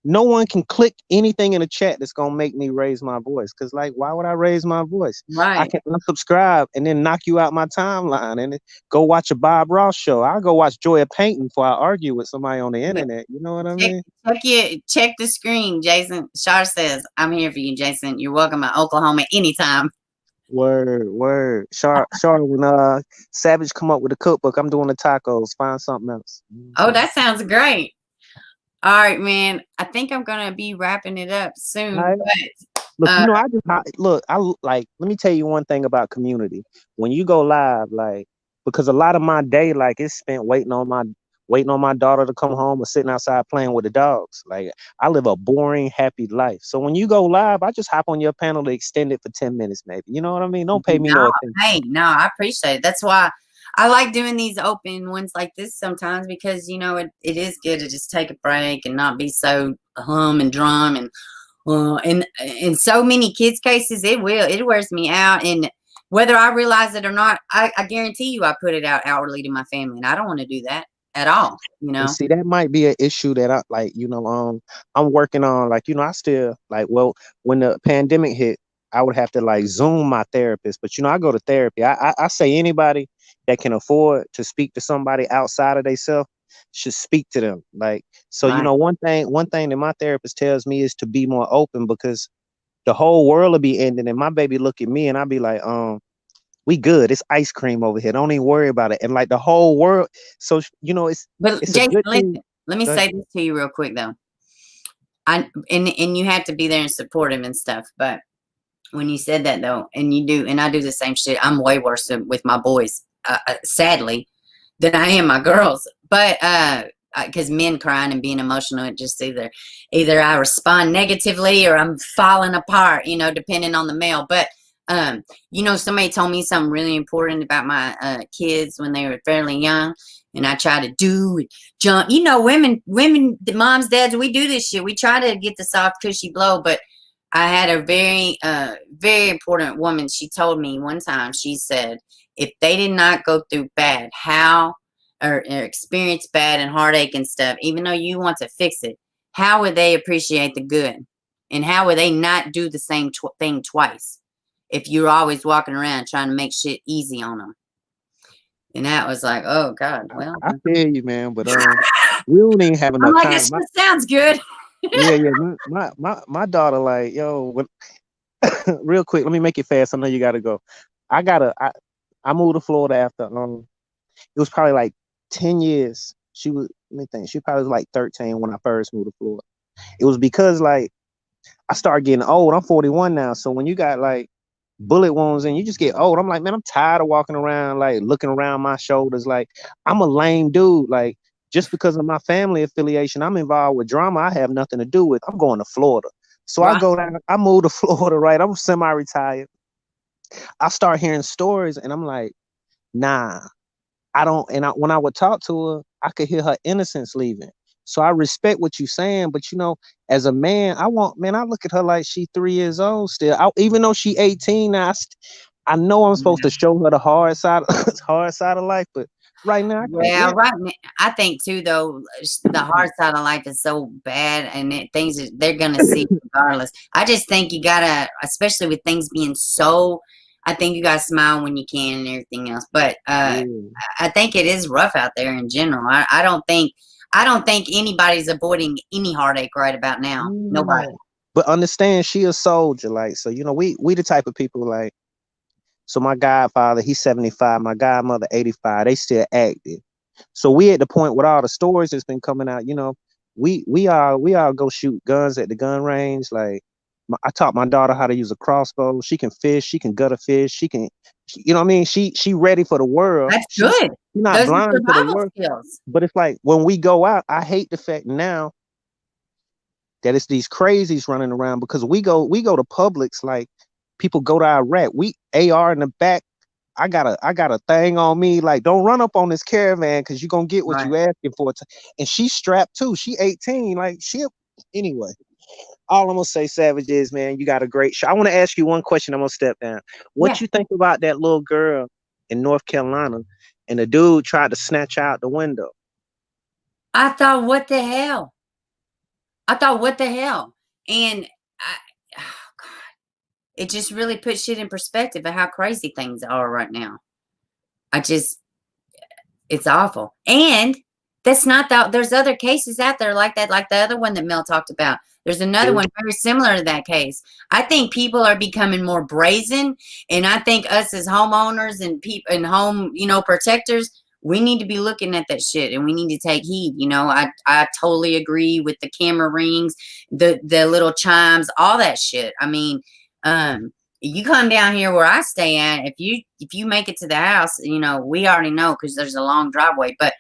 No one can click anything in the chat that's gonna make me raise my voice. Cause, like, why would I raise my voice? I right? can unsubscribe and then knock you out my timeline and go watch a Bob Ross show. I'll go watch Joy of Painting before I argue with somebody on the Yeah. internet. You know what I mean? Check the screen, Jason. Shar says, "I'm here for you, Jason. You're welcome at Oklahoma anytime." Word. Char, when Savage come up with a cookbook, I'm doing the tacos. Find something else. Oh, that sounds great. All right, man. I think I'm gonna be wrapping it up soon. All right. But Look, let me tell you one thing about community. When you go live, like, because a lot of my day, like, is spent waiting on my daughter to come home or sitting outside playing with the dogs. Like, I live a boring, happy life. So when you go live, I just hop on your panel to extend it for 10 minutes, maybe. You know what I mean? Don't pay me no attention. hey, no, I appreciate it. That's why I like doing these open ones like this sometimes, because it is good to just take a break and not be so hum and drum. And and in so many kids' cases, it wears me out. And whether I realize it or not, I guarantee you I put it out outwardly to my family, and I don't want to do that at all. And see, that might be an issue that I'm working on. Like, I still, like, well, when the pandemic hit, I would have to, like, Zoom my therapist. But, I go to therapy. I say anybody that can afford to speak to somebody outside of themselves should speak to them. Like, so, Right. one thing that my therapist tells me is to be more open, because the whole world will be ending and my baby look at me and I'll be like, we good. It's ice cream over here. Don't even worry about it. And, like, the whole world. So, But it's Jason, a good listen, thing. let me Go ahead. say this to you real quick though. And you have to be there and support him and stuff. But when you said that though, and you do, and I do the same shit. I'm way worse with my boys, sadly, than I am my girls. But because men crying and being emotional, it just either I respond negatively or I'm falling apart, depending on the male. But somebody told me something really important about my kids when they were fairly young, and I try to do and jump. Women, the moms, dads, we do this shit. We try to get the soft, cushy blow. But I had a very, very important woman. She told me one time. She said, if they did not go through bad, or experience bad and heartache and stuff, even though you want to fix it, how would they appreciate the good? And how would they not do the same thing twice if you're always walking around trying to make shit easy on them? And that was like, oh God, well, I feel you, man, but we don't even have I'm enough like, time. this sounds good. Yeah. My daughter, like, yo, real quick, let me make it fast. I know you gotta go. I moved to Florida after it was probably like 10 years. Let me think, she probably was like 13 when I first moved to Florida. It was because, like, I started getting old. I'm 41 now. So when you got, like, bullet wounds and you just get old, I'm like, man, I'm tired of walking around, like, looking around my shoulders. Like, I'm a lame dude. Like, just because of my family affiliation, I'm involved with drama I have nothing to do with. I'm going to Florida. So Right. I moved to Florida, right? I'm semi-retired. I start hearing stories and I'm like, nah, I don't. And when I would talk to her, I could hear her innocence leaving. So I respect what you're saying, but, as a man, I look at her like she 3 years old still. Even though she 18 now, I know I'm supposed to show her the hard side, hard side of life, but right now I can't. Well, right now, I think too, though, the hard side of life is so bad, and things they're gonna see regardless. I just think you gotta, especially with things being so. I think you gotta smile when you can and everything else. But I think it is rough out there in general. I don't think anybody's avoiding any heartache right about now. Nobody. But understand, she a soldier, like, so, we the type of people, like, so my godfather, he's 75, my godmother 85, they still active. So we at the point with all the stories that's been coming out, we all go shoot guns at the gun range, like, I taught my daughter how to use a crossbow. She can fish. She can gut a fish. You know what I mean? She ready for the world. That's She's good. not Those are blind to the survival world. skills. But it's like when we go out, I hate the fact now that it's these crazies running around because we go to Publix, like people go to Iraq. We AR in the back. I got a thing on me, like don't run up on this caravan because you're gonna get what you asking for. And she's strapped too. She 18, like anyway. All I'm gonna say, Savage, is man, you got a great show. I want to ask you one question. I'm gonna step down. What you think about that little girl in North Carolina and the dude tried to snatch her out the window? I thought, what the hell? And oh God, it just really puts shit in perspective of how crazy things are right now. It's awful. And that's not there's other cases out there like that, like the other one that Mel talked about. There's another one very similar to that case. I think people are becoming more brazen, and I think us as homeowners and people and home, protectors, we need to be looking at that shit, and we need to take heed. I totally agree with the camera rings, the little chimes, all that shit. I mean, you come down here where I stay at, if you make it to the house, we already know because there's a long driveway. But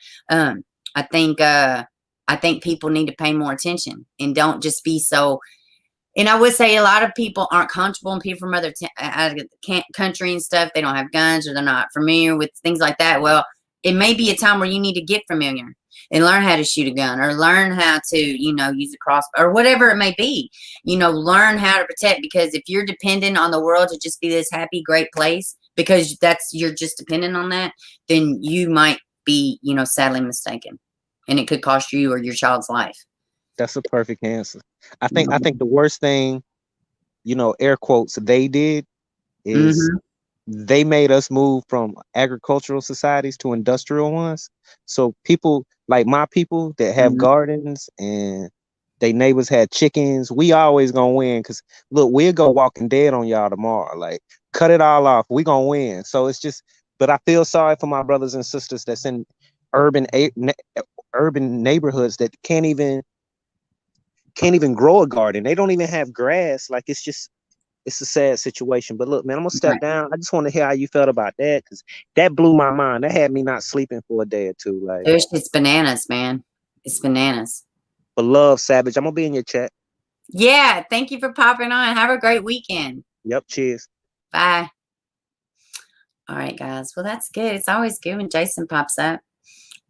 I think people need to pay more attention and don't just be so. And I would say a lot of people aren't comfortable, and people from other out of the country and stuff, they don't have guns or they're not familiar with things like that. Well, it may be a time where you need to get familiar and learn how to shoot a gun or learn how to, use a crossbow or whatever it may be. Learn how to protect, because if you're dependent on the world to just be this happy, great place because you're just dependent on that, then you might be, sadly mistaken, and it could cost you or your child's life. That's a perfect answer. I think the worst thing, air quotes, they did is they made us move from agricultural societies to industrial ones. So people like my people that have gardens and they neighbors had chickens, we always gonna win because look, we'll go Walking Dead on y'all tomorrow. Like, cut it all off. We gonna win. So it's just, but I feel sorry for my brothers and sisters that's in urban neighborhoods that can't even grow a garden. They don't even have grass. Like, it's a sad situation. But look, man, I'm gonna step down. I just want to hear how you felt about that, because that blew my mind. That had me not sleeping for a day or two. Like, It's bananas, man. It's bananas. But love, Savage. I'm gonna be in your chat. Yeah, thank you for popping on. Have a great weekend. Yep, cheers. Bye. All right, guys. Well, that's good. It's always good when Jason pops up.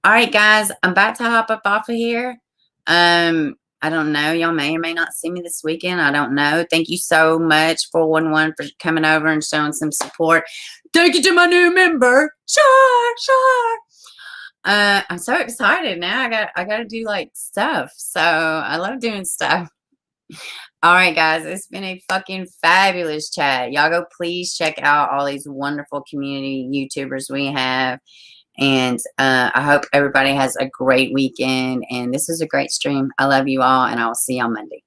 All right, guys. I'm about to hop up off of here. I don't know. Y'all may or may not see me this weekend. I don't know. Thank you so much, 411, for coming over and showing some support. Thank you to my new member. Sure. I'm so excited now. I got to do like stuff. So I love doing stuff. All right, guys. It's been a fucking fabulous chat. Y'all go please check out all these wonderful community YouTubers we have. And I hope everybody has a great weekend. And this is a great stream. I love you all, and I will see you on Monday.